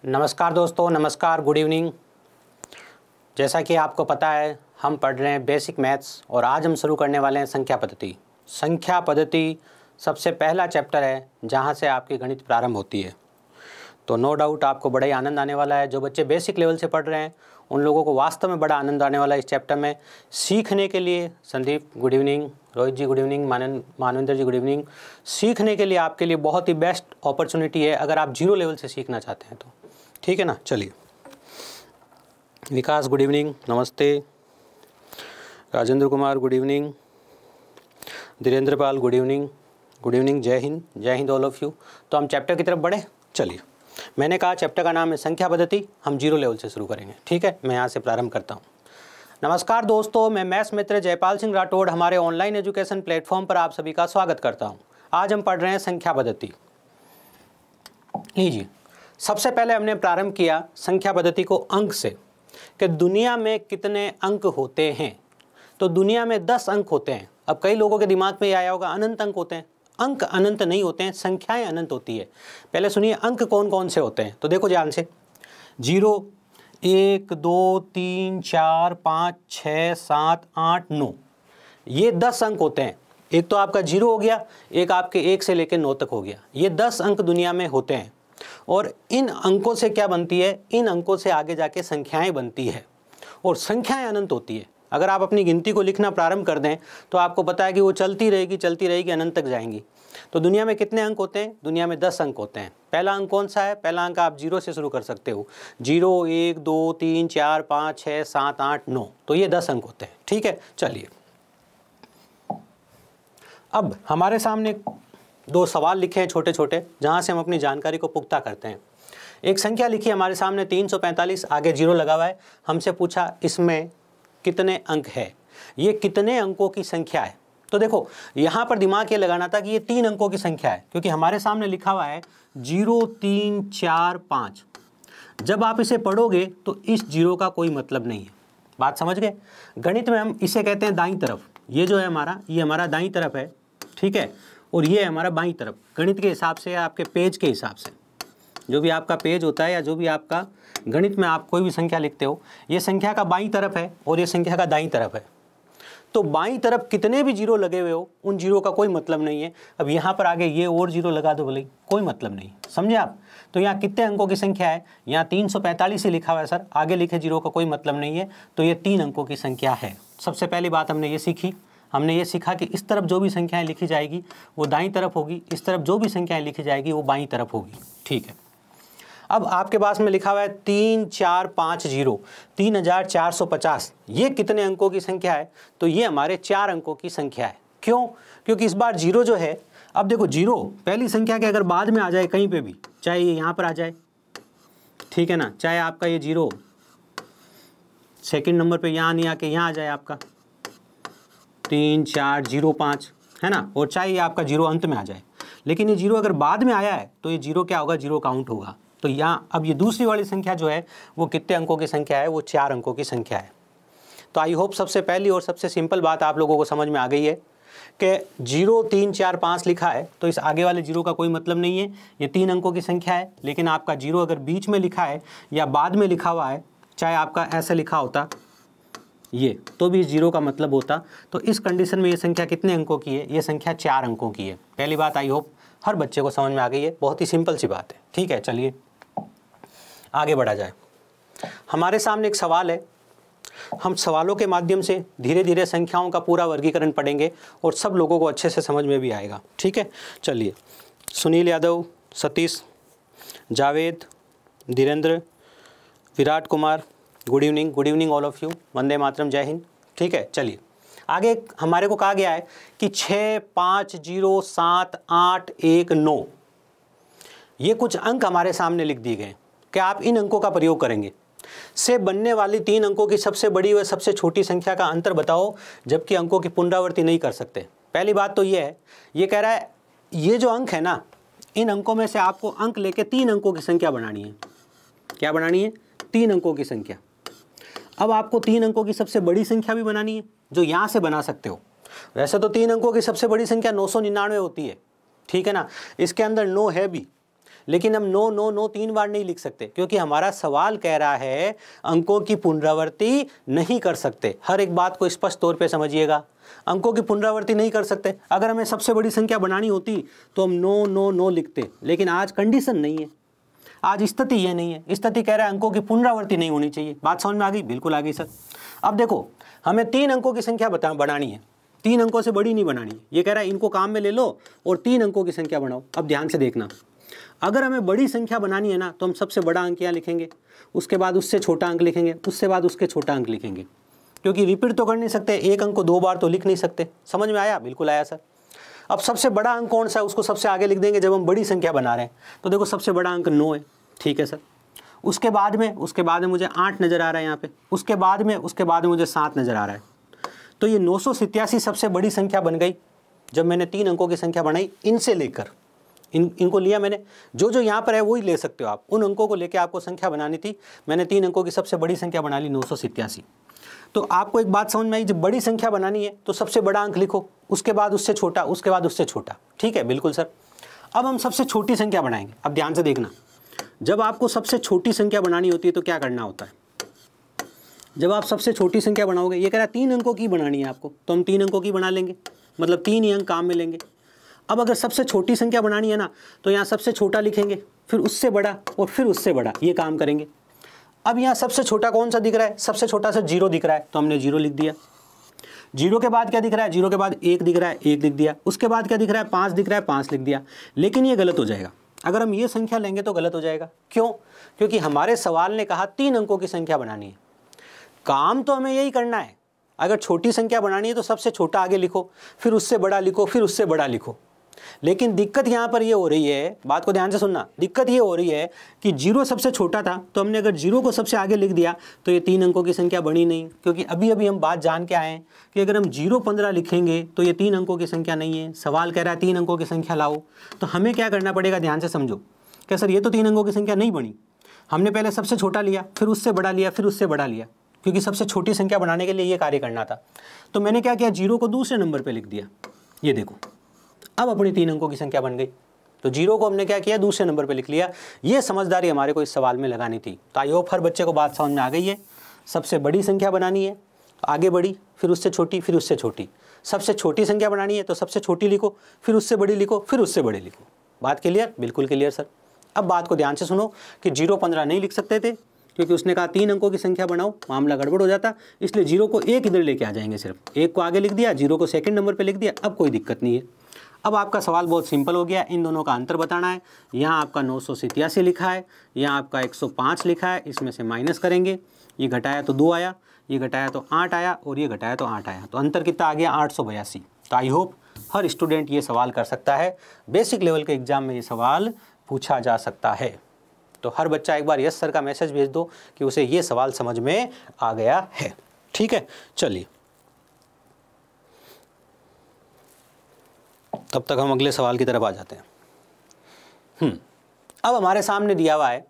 नमस्कार दोस्तों, नमस्कार, गुड इवनिंग। जैसा कि आपको पता है, हम पढ़ रहे हैं बेसिक मैथ्स और आज हम शुरू करने वाले हैं संख्या पद्धति। संख्या पद्धति सबसे पहला चैप्टर है जहां से आपकी गणित प्रारंभ होती है। तो नो डाउट आपको बड़ा ही आनंद आने वाला है। जो बच्चे बेसिक लेवल से पढ़ रहे हैं उन लोगों को वास्तव में बड़ा आनंद आने वाला है इस चैप्टर में सीखने के लिए। संदीप गुड इवनिंग, रोहित जी गुड इवनिंग, मानवेंद्र जी गुड इवनिंग। सीखने के लिए आपके लिए बहुत ही बेस्ट अपॉर्चुनिटी है अगर आप जीरो लेवल से सीखना चाहते हैं तो, ठीक है ना। चलिए, विकास गुड इवनिंग, नमस्ते। राजेंद्र कुमार गुड इवनिंग, धीरेन्द्र पाल गुड इवनिंग, जय हिंद ऑल ऑफ यू। तो हम चैप्टर की तरफ बढ़े। चलिए, मैंने कहा चैप्टर का नाम है संख्या पद्धति, हम जीरो लेवल से शुरू करेंगे, ठीक है। मैं यहाँ से प्रारंभ करता हूँ। नमस्कार दोस्तों, मैं मैथ्स मित्र जयपाल सिंह राठौड़ हमारे ऑनलाइन एजुकेशन प्लेटफॉर्म पर आप सभी का स्वागत करता हूँ। आज हम पढ़ रहे हैं संख्या पद्धति। लीजिए, सबसे पहले हमने प्रारंभ किया संख्या पद्धति को अंक से कि दुनिया में कितने अंक होते हैं। तो दुनिया में 10 अंक होते हैं। अब कई लोगों के दिमाग में ये आया होगा अनंत अंक होते हैं। अंक अनंत नहीं होते हैं, संख्याएं अनंत होती है। पहले सुनिए अंक कौन कौन से होते हैं। तो देखो ध्यान से, 0, 1, 2, 3, 4, 5, 6, 7, 8, 9, ये 10 अंक होते हैं। एक तो आपका 0 हो गया, एक आपके 1 से लेकर 9 तक हो गया। ये 10 अंक दुनिया में होते हैं। और इन अंकों से क्या बनती है? इन अंकों से आगे जाके संख्याएं बनती है और संख्याएं अनंत होती है। अगर आप अपनी गिनती को लिखना प्रारंभ कर दें तो आपको पता है कि वो चलती रहेगी, अनंत तक जाएंगी। तो दुनिया में कितने अंक होते हैं? दुनिया में 10 अंक होते हैं। पहला अंक कौन सा है? पहला अंक आप 0 से शुरू कर सकते हो। 0, 1, 2, 3, 4, 5, 6, 7, 8, 9, तो ये 10 अंक होते हैं, ठीक है। चलिए, अब हमारे सामने 2 सवाल लिखे हैं छोटे छोटे, जहाँ से हम अपनी जानकारी को पुख्ता करते हैं। एक संख्या लिखी हमारे सामने 345, आगे 0 लगा हुआ है। हमसे पूछा इसमें कितने अंक है, ये कितने अंकों की संख्या है। तो देखो, यहाँ पर दिमाग ये लगाना था कि ये 3 अंकों की संख्या है, क्योंकि हमारे सामने लिखा हुआ है 0, 3, 4, 5। जब आप इसे पढ़ोगे तो इस 0 का कोई मतलब नहीं है। बात समझ गए? गणित में हम इसे कहते हैं दाईं तरफ। ये जो है हमारा, ये हमारा दाईं तरफ है, ठीक है, और ये है हमारा बाईं तरफ। गणित के हिसाब से, आपके पेज के हिसाब से, जो भी आपका पेज होता है या जो भी आपका गणित में आप कोई भी संख्या लिखते हो, ये संख्या का बाईं तरफ है और ये संख्या का दाईं तरफ है। तो बाईं तरफ कितने भी 0 लगे हुए हो, उन 0 का कोई मतलब नहीं है। अब यहाँ पर आगे ये और 0 लगा दो बोले, कोई मतलब नहीं, समझे आप। तो यहाँ कितने अंकों की संख्या है? यहाँ 345 ही लिखा हुआ है सर, आगे लिखे 0 का कोई मतलब नहीं है। तो ये 3 अंकों की संख्या है। सबसे पहली बात हमने ये सीखी, हमने ये सीखा कि इस तरफ जो भी संख्याएं लिखी जाएगी वो दाईं तरफ होगी, इस तरफ जो भी संख्याएं लिखी जाएगी वो बाईं तरफ होगी, ठीक है। अब आपके पास में लिखा हुआ है 3450, 3450, ये कितने अंकों की संख्या है? तो ये हमारे 4 अंकों की संख्या है। क्यों? क्योंकि इस बार 0 जो है, अब देखो 0 पहली संख्या के अगर बाद में आ जाए कहीं पे भी, चाहे ये यहाँ पर आ जाए, ठीक है ना, चाहे आपका ये 0 सेकंड नंबर पे यहाँ नहीं आके यहाँ आ जाए आपका 3405, है ना, और चाहे ये आपका 0 अंत में आ जाए, लेकिन ये 0 अगर बाद में आया है तो ये 0 क्या होगा? 0 काउंट होगा। तो यहाँ अब ये दूसरी वाली संख्या जो है वो कितने अंकों की संख्या है? वो 4 अंकों की संख्या है। तो आई होप सबसे पहली और सबसे सिंपल बात आप लोगों को समझ में आ गई है कि 0, 3, 4, 5 लिखा है तो इस आगे वाले 0 का कोई मतलब नहीं है। ये 3 अंकों की संख्या है। लेकिन आपका 0 अगर बीच में लिखा है या बाद में लिखा हुआ है, चाहे आपका ऐसा लिखा होता ये, तो भी इस 0 का मतलब होता। तो इस कंडीशन में ये संख्या कितने अंकों की है? ये संख्या 4 अंकों की है। पहली बात आई होप हर बच्चे को समझ में आ गई है, बहुत ही सिंपल सी बात है, ठीक है। चलिए आगे बढ़ा जाए। हमारे सामने एक सवाल है, हम सवालों के माध्यम से धीरे धीरे संख्याओं का पूरा वर्गीकरण पढ़ेंगे और सब लोगों को अच्छे से समझ में भी आएगा, ठीक है। चलिए, Sunil Yadav, Satish, Javed, Dhirendra, Virat Kumar, good evening all of you, वंदे मातरम, जय हिंद, ठीक है। चलिए आगे हमारे को कहा गया है कि 6, 5, 0, 7, 8, 1, 9, ये कुछ अंक हमारे सामने लिख दिए गए कि आप इन अंकों का प्रयोग करेंगे। से बनने वाली 3 अंकों की सबसे बड़ी व सबसे छोटी संख्या का अंतर बताओ, जबकि अंकों की पुनरावृत्ति नहीं कर सकते। पहली बात तो ये है, ये कह रहा है ये जो अंक है ना, इन अंकों में से आपको अंक लेके 3 अंकों की संख्या बनानी है। क्या बनानी है? 3 अंकों की संख्या। अब आपको 3 अंकों की सबसे बड़ी संख्या भी बनानी है, जो यहाँ से बना सकते हो। वैसे तो 3 अंकों की सबसे बड़ी संख्या 999 होती है, ठीक है ना, इसके अंदर 9 है भी, लेकिन हम 9 9 9 3 बार नहीं लिख सकते, क्योंकि हमारा सवाल कह रहा है अंकों की पुनरावृत्ति नहीं कर सकते। हर एक बात को स्पष्ट तौर पे समझिएगा, अंकों की पुनरावृत्ति नहीं कर सकते। अगर हमें सबसे बड़ी संख्या बनानी होती तो हम 9 9 9 लिखते, लेकिन आज कंडीशन नहीं है, आज स्थिति ये नहीं है। स्थिति कह रहा है अंकों की पुनरावृत्ति नहीं होनी चाहिए। बात समझ में आ गई? बिल्कुल आ गई सर। अब देखो, हमें 3 अंकों की संख्या बनानी है, 3 अंकों से बड़ी नहीं बनानी है। ये कह रहा है इनको काम में ले लो और 3 अंकों की संख्या बनाओ। अब ध्यान से देखना, अगर हमें बड़ी संख्या बनानी है ना, तो हम सबसे बड़ा अंक यहाँ लिखेंगे, उसके बाद उससे छोटा अंक लिखेंगे, उससे बाद उसके छोटा अंक लिखेंगे, क्योंकि रिपीट तो कर नहीं सकते, एक अंक को 2 बार तो लिख नहीं सकते। समझ में आया? बिल्कुल आया सर। अब सबसे बड़ा अंक कौन सा है उसको सबसे आगे लिख देंगे जब हम बड़ी संख्या बना रहे हैं। तो देखो सबसे बड़ा अंक 9 है, ठीक है सर। उसके बाद में मुझे 8 नज़र आ रहा है यहाँ पे, उसके बाद में मुझे 7 नज़र आ रहा है। तो ये 987 सबसे बड़ी संख्या बन गई जब मैंने 3 अंकों की संख्या बनाई। इनसे लेकर इनको लिया मैंने, जो यहाँ पर है वही ले सकते हो आप। उन अंकों को लेकर आपको संख्या बनानी थी, मैंने 3 अंकों की सबसे बड़ी संख्या बना ली 987। तो आपको एक बात समझ में आई, जब बड़ी संख्या बनानी है तो सबसे बड़ा अंक लिखो, उसके बाद उससे छोटा, उसके बाद उससे छोटा। ठीक है, बिल्कुल सर। अब हम सबसे छोटी संख्या बनाएंगे। अब ध्यान से देखना, जब आपको सबसे छोटी संख्या बनानी होती है तो क्या करना होता है? जब आप सबसे छोटी संख्या बनाओगे, ये कह रहा है 3 अंकों की बनानी है आपको, तो हम 3 अंकों की बना लेंगे, मतलब 3 ही अंक काम में लेंगे। अब अगर सबसे छोटी संख्या बनानी है ना, तो यहाँ सबसे छोटा लिखेंगे, फिर उससे बड़ा और फिर उससे बड़ा, ये काम करेंगे। अब यहाँ सबसे छोटा कौन सा दिख रहा है? सबसे छोटा सा 0 दिख रहा है, तो हमने 0 लिख दिया। 0 के बाद क्या दिख रहा है? 0 के बाद 1 दिख रहा है, 1 लिख दिया। उसके बाद क्या दिख रहा है? 5 दिख रहा है, 5 लिख दिया। लेकिन ये गलत हो जाएगा, अगर हम ये संख्या लेंगे तो गलत हो जाएगा। क्यों? क्योंकि हमारे सवाल ने कहा 3 अंकों की संख्या बनानी है, काम तो हमें यही करना है। अगर छोटी संख्या बनानी है तो सबसे छोटा आगे लिखो, फिर उससे बड़ा लिखो, फिर उससे बड़ा लिखो। लेकिन दिक्कत यहाँ पर ये हो रही है, बात को ध्यान से सुनना, दिक्कत ये हो रही है कि 0 सबसे छोटा था, तो हमने अगर 0 को सबसे आगे लिख दिया तो ये 3 अंकों की संख्या बनी नहीं। क्योंकि अभी अभी हम बात जान के आए हैं कि अगर हम 0 15 लिखेंगे तो ये 3 अंकों की संख्या नहीं है। सवाल कह रहा है 3 अंकों की संख्या लाओ, तो हमें क्या करना पड़ेगा? ध्यान से समझो। क्या सर ये तो 3 अंकों की संख्या नहीं बनी? हमने पहले सबसे छोटा लिया, फिर उससे बड़ा लिया, फिर उससे बड़ा लिया, क्योंकि सबसे छोटी संख्या बनाने के लिए ये कार्य करना था। तो मैंने क्या किया? 0 को दूसरे नंबर पे लिख दिया। ये देखो, अब अपनी 3 अंकों की संख्या बन गई। तो 0 को हमने क्या किया? दूसरे नंबर पे लिख लिया। ये समझदारी हमारे को इस सवाल में लगानी थी। तो आई होप हर बच्चे को बात समझ में आ गई है। सबसे बड़ी संख्या बनानी है, आगे बड़ी, फिर उससे छोटी, फिर उससे छोटी। सबसे छोटी संख्या बनानी है तो सबसे छोटी लिखो, फिर उससे बड़ी लिखो, फिर उससे बड़ी लिखो। बात क्लियर? बिल्कुल क्लियर सर। अब बात को ध्यान से सुनो कि 0 15 नहीं लिख सकते थे, क्योंकि उसने कहा 3 अंकों की संख्या बनाओ, मामला गड़बड़ हो जाता। इसलिए 0 को 1 इधर लेके आ जाएंगे, सिर्फ 1 को आगे लिख दिया, 0 को सेकंड नंबर पे लिख दिया। अब कोई दिक्कत नहीं है। अब आपका सवाल बहुत सिंपल हो गया, इन दोनों का अंतर बताना है। यहाँ आपका 987 लिखा है, यहाँ आपका 105 लिखा है, इसमें से माइनस करेंगे। ये घटाया तो 2 आया, ये घटाया तो 8 आया, और ये घटाया तो 8 आया। तो अंतर कितना आ गया? 882। तो आई होप हर स्टूडेंट ये सवाल कर सकता है। बेसिक लेवल के एग्जाम में ये सवाल पूछा जा सकता है। तो हर बच्चा एक बार यस सर का मैसेज भेज दो कि उसे ये सवाल समझ में आ गया है। ठीक है, चलिए तब तक हम अगले सवाल की तरफ आ जाते हैं। अब हमारे सामने दिया हुआ है,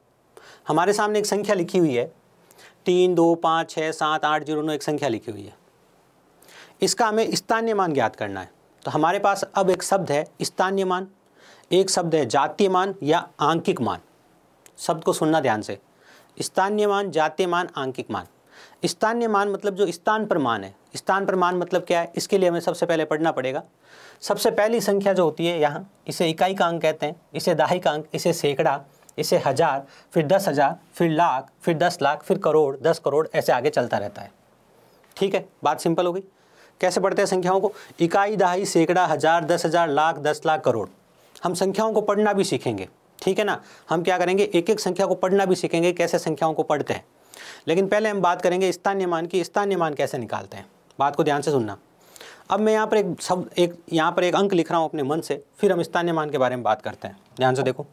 हमारे सामने एक संख्या लिखी हुई है 3 2 5 6 7 8 0 9, एक संख्या लिखी हुई है। इसका हमें स्थानीय मान ज्ञात करना है। तो हमारे पास अब एक शब्द है स्थानीय मान, एक शब्द है जातीय मान या आंकिक मान। शब्द को सुनना ध्यान से, स्थानीय मान, जातीय मान, आंकिक मान। स्थानीय मान मतलब जो स्थान पर मान है। स्थान पर मान मतलब क्या है? इसके लिए हमें सबसे पहले पढ़ना पड़ेगा। सबसे पहली संख्या जो होती है यहाँ, इसे इकाई का अंक कहते हैं, इसे दहाई का अंक, इसे सैकड़ा, इसे हज़ार, फिर 10,000, फिर लाख, फिर 10 लाख, फिर करोड़, 10 करोड़, ऐसे आगे चलता रहता है। ठीक है, बात सिंपल हो गई। कैसे पढ़ते हैं संख्याओं को? इकाई, दहाई, सैकड़ा, हज़ार, 10,000, लाख, 10 लाख, करोड़। हम संख्याओं को पढ़ना भी सीखेंगे, ठीक है ना। हम क्या करेंगे? एक एक संख्या को पढ़ना भी सीखेंगे, कैसे संख्याओं को पढ़ते हैं। लेकिन पहले हम बात करेंगे स्थानीय मान की। स्थानीय मान कैसे निकालते हैं, बात को ध्यान से सुनना। अब मैं यहाँ पर एक अंक लिख रहा हूँ अपने मन से, फिर हम स्थानीय मान के बारे में बात करते हैं। ध्यान से देखो,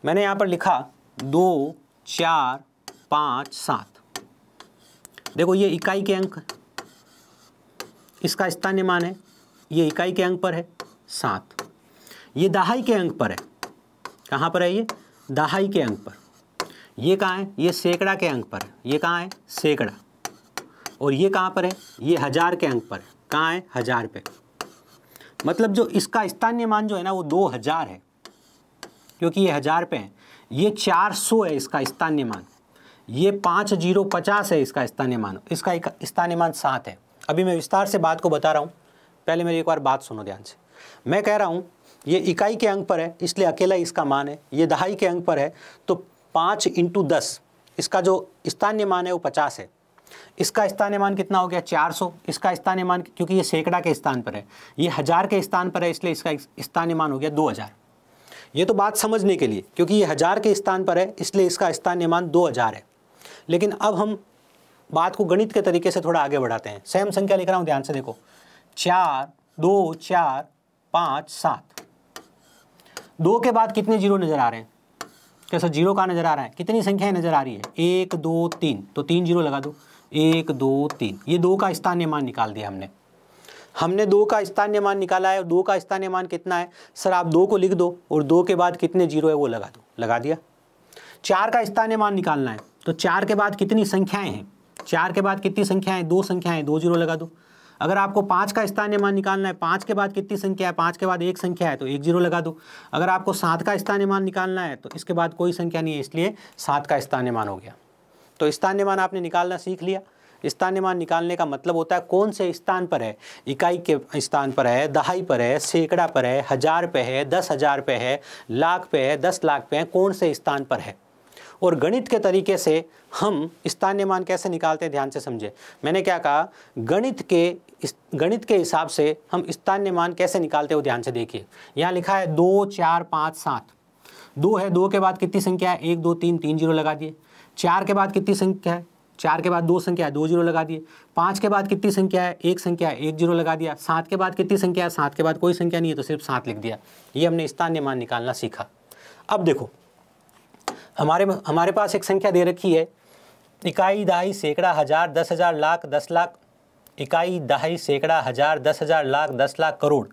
मैंने यहाँ पर लिखा 2 4 5 7। देखो ये इकाई के अंक, इसका स्थानीय मान है, ये इकाई के अंक पर है 7। ये दहाई के अंक पर है। कहाँ पर है? ये दहाई के अंक पर। ये कहाँ है? ये सैकड़ा के अंक पर है। ये कहाँ है? सैकड़ा। और ये कहाँ पर है? ये हज़ार के अंक पर है। कहाँ है? हज़ार पे। मतलब जो इसका स्थानीय मान जो है ना वो 2000 है। क्योंकि ये 1000 पे है, ये 400 है इसका स्थानीय मान, ये 5050 है इसका स्थानीय मान, इसका एक स्थानीय मान 7 है। अभी मैं विस्तार से बात को बता रहा हूँ, पहले मेरी एक बार बात सुनो ध्यान से। मैं कह रहा हूँ ये इकाई के अंक पर है इसलिए अकेला इसका मान है, ये दहाई के अंक पर है तो 5 × 10 इसका जो स्थानीय मान है वो 50 है। इसका स्थानीय मान कितना हो गया 400, इसका स्थानीय मान क्योंकि ये सैकड़ा के स्थान पर है, ये 1000 के स्थान पर है इसलिए इसका स्थानीय मान हो गया 2000। ये तो बात समझने के लिए, क्योंकि ये 1000 के स्थान पर है इसलिए इसका स्थानीय मान 2000 है। लेकिन अब हम बात को गणित के तरीके से थोड़ा आगे बढ़ाते हैं। सेम संख्या लिख रहा हूँ, ध्यान से देखो, 4 2 4 5 7। 2 के बाद कितने जीरो नजर आ रहे हैं? कैसा जीरो कहाँ नजर आ रहा है? कितनी संख्याएं नजर आ रही है? 1 2 3, तो 3 जीरो लगा दो, 1 2 3। ये 2 का स्थानीय मान निकाल दिया हमने 2 का स्थानीय मान निकाला है। और 2 का स्थानीय मान कितना है? सर आप 2 को लिख दो और 2 के बाद कितने जीरो है वो लगा दो, लगा दिया। 4 का स्थानीय मान निकालना है तो 4 के बाद कितनी संख्याएं हैं? 4 के बाद कितनी संख्याएं? 2 संख्याएं, 2 जीरो लगा दो। अगर आपको 5 का स्थानीय मान निकालना है, 5 के बाद कितनी संख्या है? 5 के बाद एक संख्या है तो 1 जीरो लगा दो। अगर आपको 7 का स्थानीय मान निकालना है तो इसके बाद कोई संख्या नहीं है इसलिए 7 का स्थानीय मान हो गया। तो स्थानीय मान आपने निकालना सीख लिया। स्थानीय मान निकालने का मतलब होता है कौन से स्थान पर है, इकाई के स्थान पर है, दहाई पर है, सैकड़ा पर है, 1000 पे है, 10,000 पे है, लाख पे है, 10 लाख पे है, कौन से स्थान पर है। और गणित के तरीके से हम स्थानीय मान कैसे निकालते हैं ध्यान से समझे। मैंने क्या कहा, गणित के हिसाब से हम स्थानीय मान कैसे निकालते हो ध्यान से देखिए। यहाँ लिखा है 2 4 5 7। 2 है, 2 के बाद कितनी संख्या है? 1 2 3, 3 जीरो लगा दिए। 4 के बाद कितनी संख्या है? 4 के बाद 2 संख्या है, 2 जीरो लगा दिए। 5 के बाद कितनी संख्या है? 1 संख्या है, 1 जीरो लगा दिया। 7 के बाद कितनी संख्या है? 7 के बाद कोई संख्या नहीं है तो सिर्फ 7 लिख दिया। ये हमने स्थानीय मान निकालना सीखा। अब देखो हमारे पास एक संख्या दे रखी है, इकाई दहाई सैकड़ा 1000 10,000 लाख 10 लाख। इकाई दहाई सैकड़ा 1000 10,000 लाख 10 लाख करोड़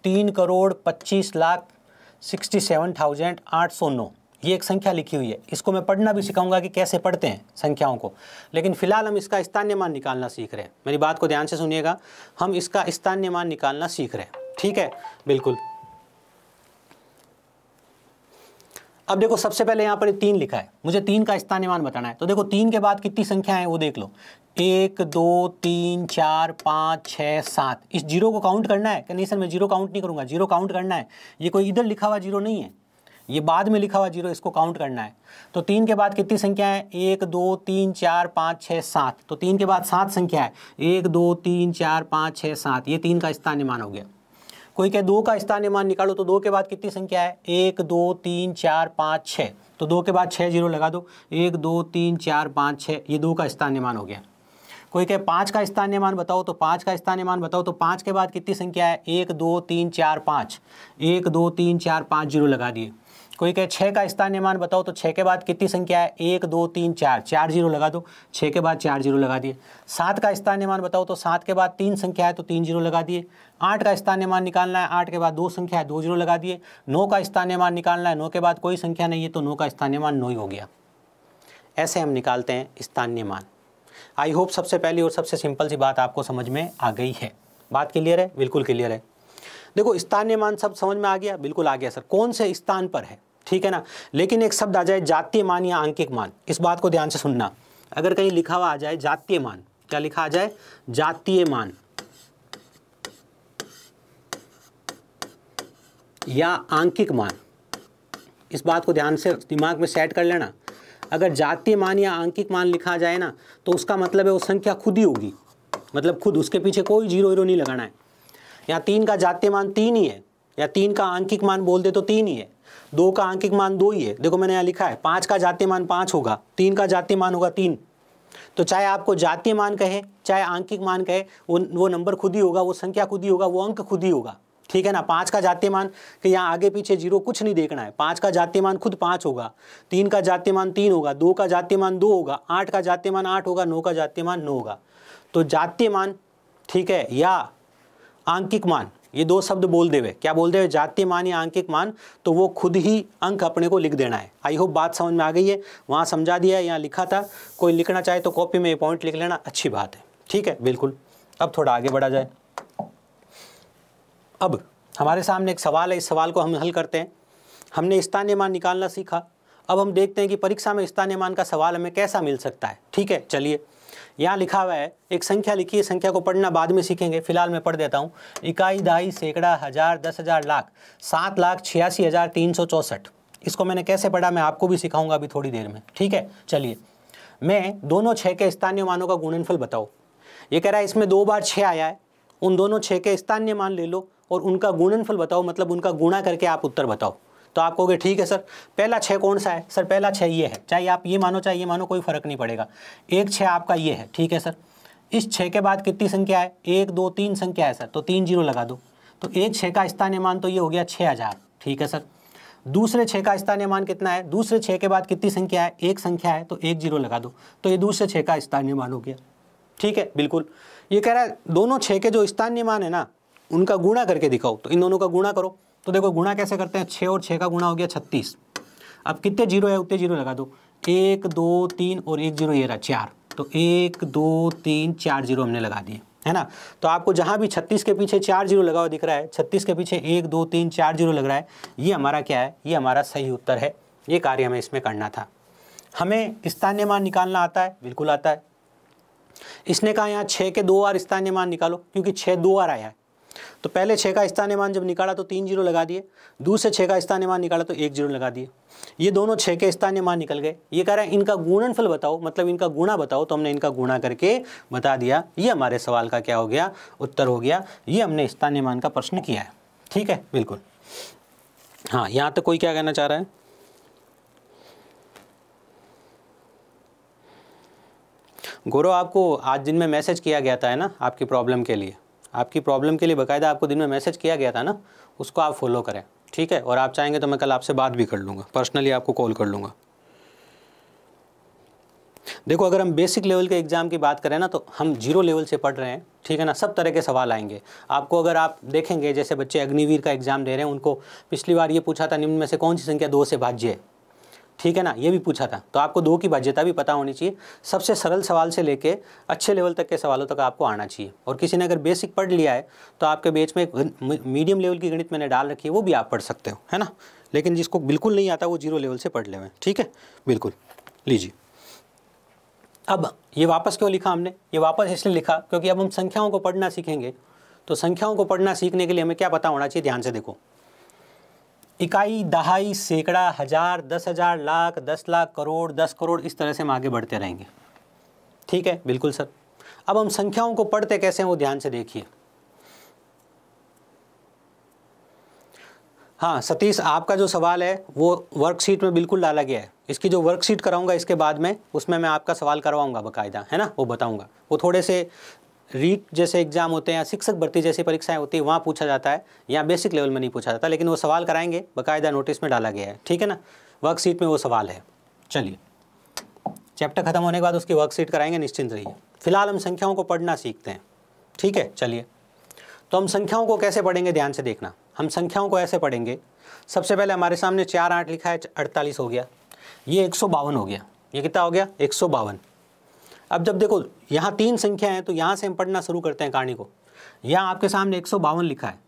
3,25,67,809। ये एक संख्या लिखी हुई है। इसको मैं पढ़ना भी सिखाऊंगा कि कैसे पढ़ते हैं संख्याओं को, लेकिन फिलहाल हम इसका स्थानीय मान निकालना सीख रहे हैं। मेरी बात को ध्यान से सुनिएगा, हम इसका स्थानीय मान निकालना सीख रहे हैं, ठीक है? बिल्कुल। अब देखो सबसे पहले यहाँ पर 3 लिखा है, मुझे 3 का स्थानीय मान बताना है। तो देखो 3 के बाद कितनी संख्या है वो देख लो, 1 2 3 4 5 6 7। इस जीरो को काउंट करना है कि नहीं सर मैं जीरो काउंट नहीं करूँगा, जीरो काउंट करना है। ये कोई इधर लिखा हुआ जीरो नहीं है, ये बाद में लिखा हुआ जीरो, इसको काउंट करना है। तो 3 के बाद कितनी संख्या है? 1 2 3 4 5 6 7। तो 3 के बाद 7 संख्या है, 1 2 3 4 5 6 7। ये 3 का स्थानीय मान हो गया। कोई कहे 2 का स्थानीय मान निकालो, तो 2 के बाद कितनी संख्या है? 1 2 3 4 5 6। तो 2 के बाद 6 जीरो लगा दो, 1 2 3 4 5 6। ये 2 का स्थानीय मान हो गया। कोई कहे 5 का स्थानीय मान बताओ, तो 5 का स्थानीय मान बताओ, तो 5 के बाद कितनी संख्या है? 1 2 3 4 5। 1 2 3 4 5 जीरो लगा दिए। कोई कहे 6 का स्थानीय मान बताओ, तो 6 के बाद कितनी संख्या है? 1 2 3 4। 4 जीरो लगा दो, 6 के बाद 4 जीरो लगा दिए। 7 का स्थानीय मान बताओ, तो 7 के बाद 3 संख्या है तो 3 जीरो लगा दिए। 8 का स्थानीय मान निकालना है, 8 के बाद 2 संख्या है, 2 जीरो लगा दिए। 9 का स्थानीय मान निकालना है, 9 के बाद कोई संख्या नहीं है तो 9 का स्थानीय मान 9 ही हो गया। ऐसे हम निकालते हैं स्थानीय मान। आई होप सबसे पहली और सबसे सिंपल सी बात आपको समझ में आ गई है। बात क्लियर है? बिल्कुल क्लियर है। देखो स्थानीय मान सब समझ में आ गया? बिल्कुल आ गया सर। कौन से स्थान पर है, ठीक है ना। लेकिन एक शब्द आ जाए जातीय मान या आंकिक मान, इस बात को ध्यान से सुनना। अगर कहीं लिखा हुआ आ जाए जातीय मान, क्या लिखा आ जाए? जातीय मान या आंकिक मान, इस बात को ध्यान से दिमाग में सेट कर लेना। अगर जातीय मान या आंकिक मान लिखा जाए ना, तो उसका मतलब है वो संख्या खुद ही होगी, मतलब खुद, उसके पीछे कोई जीरो हीरो नहीं लगाना है। यहाँ 3 का जातीय मान 3 ही है, या 3 का आंकिक मान बोल दे तो 3 ही है। 2 का आंकिक मान 2 ही है। देखो मैंने यहाँ लिखा है 5 का जातीय मान 5 होगा, 3 का जातीय मान होगा 3। तो चाहे आपको जातीय मान कहे चाहे आंकिक मान कहे, वो नंबर खुद ही होगा, वो संख्या खुद ही होगा, वो अंक खुद ही होगा, ठीक है ना। 5 का जातीय मान कि यहाँ आगे पीछे जीरो कुछ नहीं देखना है। 5 का जातीय मान खुद 5 होगा, 3 का जातीय मान 3 होगा, 2 का जातीय मान 2 होगा, 8 का जातीय मान 8 होगा, 9 का जातीय मान 9 होगा। तो जातीय मान, ठीक है, या आंकिक मान, ये 2 शब्द बोल देवे। क्या बोल देवे? जातीय मान या आंकिक मान। तो वो खुद ही अंक अपने को लिख देना है। आई होप बात समझ में आ गई है। वहाँ समझा दिया है, यहाँ लिखा था। कोई लिखना चाहे तो कॉपी में ये पॉइंट लिख लेना, अच्छी बात है, ठीक है, बिल्कुल। अब थोड़ा आगे बढ़ा जाए। अब हमारे सामने एक सवाल है, इस सवाल को हम हल करते हैं। हमने स्थानीय मान निकालना सीखा। अब हम देखते हैं कि परीक्षा में स्थानीय मान का सवाल हमें कैसा मिल सकता है। ठीक है, चलिए यहाँ लिखा हुआ है, एक संख्या लिखी है, संख्या को पढ़ना बाद में सीखेंगे, फिलहाल मैं पढ़ देता हूँ। इकाई, दहाई, सैकड़ा, हजार, 10,000, लाख, 7,86,364। इसको मैंने कैसे पढ़ा मैं आपको भी सिखाऊंगा अभी थोड़ी देर में। ठीक है, चलिए मैं दोनों 6 के स्थानीय मानों का गुणनफल बताओ। ये कह रहा है इसमें 2 बार 6 आया है, उन दोनों 6 के स्थानीय मान ले लो और उनका गुणनफल बताओ, मतलब उनका गुणा करके आप उत्तर बताओ। तो आप कहोगे ठीक है सर, पहला 6 कौन सा है? सर पहला 6 ये है, चाहे आप ये मानो चाहे ये मानो, कोई फर्क नहीं पड़ेगा। एक 6 आपका ये है, ठीक है सर। इस 6 के बाद कितनी संख्या है? 1 2 3 संख्या है सर, तो 3 जीरो लगा दो। तो एक 6 का स्थानीय मान तो ये हो गया 6000, ठीक है सर। दूसरे 6 का स्थानीय मान कितना है? दूसरे 6 के बाद कितनी संख्या है? एक संख्या है, तो 1 जीरो लगा दो। तो ये दूसरे 6 का स्थानीय मान हो गया। ठीक है, बिल्कुल। ये कह रहा है दोनों 6 के जो स्थानीय मान है ना, उनका गुणा करके दिखाओ। तो इन दोनों का गुणा करो। तो देखो गुणा कैसे करते हैं, 6 और 6 का गुणा हो गया 36। अब कितने जीरो है उतने जीरो लगा दो, 1 2 3 और 1 जीरो, ये रहा 4। तो 1 2 3 4 जीरो हमने लगा दिए, है ना। तो आपको जहाँ भी 36 के पीछे 4 जीरो लगा हुआ दिख रहा है, 36 के पीछे 1 2 3 4 जीरो लग रहा है, ये हमारा क्या है? ये हमारा सही उत्तर है। ये कार्य हमें इसमें करना था। हमें स्थानीय मान निकालना आता है? बिल्कुल आता है। इसने कहा यहाँ 6 के 2 बार स्थानीय मान निकालो, क्योंकि 6 2 बार आया है। तो पहले 6 का स्थानीय मान जब निकाला तो 3 जीरो लगा दिए, दूसरे 6 का स्थानीय मान निकाला तो 1 जीरो लगा दिए। ये दोनों 6 के स्थानीय मान निकल गए। ये कह रहा है इनका गुणनफल बताओ, मतलब इनका गुणा बताओ। तो हमने इनका गुणा करके बता दिया। ये हमारे सवाल का क्या हो गया? उत्तर हो गया। ये हमने स्थानीय मान का प्रश्न किया है। ठीक है, बिल्कुल। हाँ, यहाँ तक कोई क्या कहना चाह रहा है? गौरव, आपको आज दिन में मैसेज किया गया था, है ना, आपकी प्रॉब्लम के लिए। आपकी प्रॉब्लम के लिए बाकायदा आपको दिन में मैसेज किया गया था ना, उसको आप फॉलो करें। ठीक है, और आप चाहेंगे तो मैं कल आपसे बात भी कर लूँगा, पर्सनली आपको कॉल कर लूँगा। देखो, अगर हम बेसिक लेवल के एग्ज़ाम की बात करें ना, तो हम 0 लेवल से पढ़ रहे हैं। ठीक है ना, सब तरह के सवाल आएंगे आपको। अगर आप देखेंगे जैसे बच्चे अग्निवीर का एग्ज़ाम दे रहे हैं, उनको पिछली बार ये पूछा था निम्न में से कौन सी संख्या 2 से भाज्य है। ठीक है ना, ये भी पूछा था। तो आपको 2 की भाज्यता भी पता होनी चाहिए। सबसे सरल सवाल से लेके अच्छे लेवल तक के सवालों तक आपको आना चाहिए। और किसी ने अगर बेसिक पढ़ लिया है तो आपके बेच में एक मीडियम लेवल की गणित मैंने डाल रखी है, वो भी आप पढ़ सकते हो, है ना। लेकिन जिसको बिल्कुल नहीं आता वो 0 लेवल से पढ़ ले। ठीक है, बिल्कुल। लीजिए, अब ये वापस क्यों लिखा हमने? ये वापस इसलिए लिखा क्योंकि अब हम संख्याओं को पढ़ना सीखेंगे। तो संख्याओं को पढ़ना सीखने के लिए हमें क्या पता होना चाहिए? ध्यान से देखो। इकाई, दहाई, सैकड़ा, हजार, 10,000, लाख, 10 लाख, करोड़, 10 करोड़, इस तरह से हम आगे बढ़ते रहेंगे। ठीक है, बिल्कुल सर। अब हम संख्याओं को पढ़ते कैसे हैं वो ध्यान से देखिए। हाँ सतीश, आपका जो सवाल है वो वर्कशीट में बिल्कुल डाला गया है। इसकी जो वर्कशीट कराऊंगा इसके बाद में, उसमें मैं आपका सवाल करवाऊंगा बाकायदा, है ना, वो बताऊंगा। वो थोड़े से रीट जैसे एग्जाम होते हैं या शिक्षक भर्ती जैसी परीक्षाएं होती है, वहाँ पूछा जाता है, यहाँ बेसिक लेवल में नहीं पूछा जाता। लेकिन वो सवाल कराएंगे, बाकायदा नोटिस में डाला गया है। ठीक है ना, वर्कशीट में वो सवाल है। चलिए, चैप्टर खत्म होने के बाद उसकी वर्कशीट कराएंगे, निश्चिंत रहिए। फिलहाल हम संख्याओं को पढ़ना सीखते हैं। ठीक है, चलिए। तो हम संख्याओं को कैसे पढ़ेंगे, ध्यान से देखना। हम संख्याओं को ऐसे पढ़ेंगे, सबसे पहले हमारे सामने 4 8 लिखा है, 48 हो गया, ये 152 हो गया। ये कितना हो गया? 152। अब जब देखो यहाँ 3 संख्या है तो यहाँ से हम पढ़ना शुरू करते हैं कहानी को। यहाँ आपके सामने 152 लिखा है,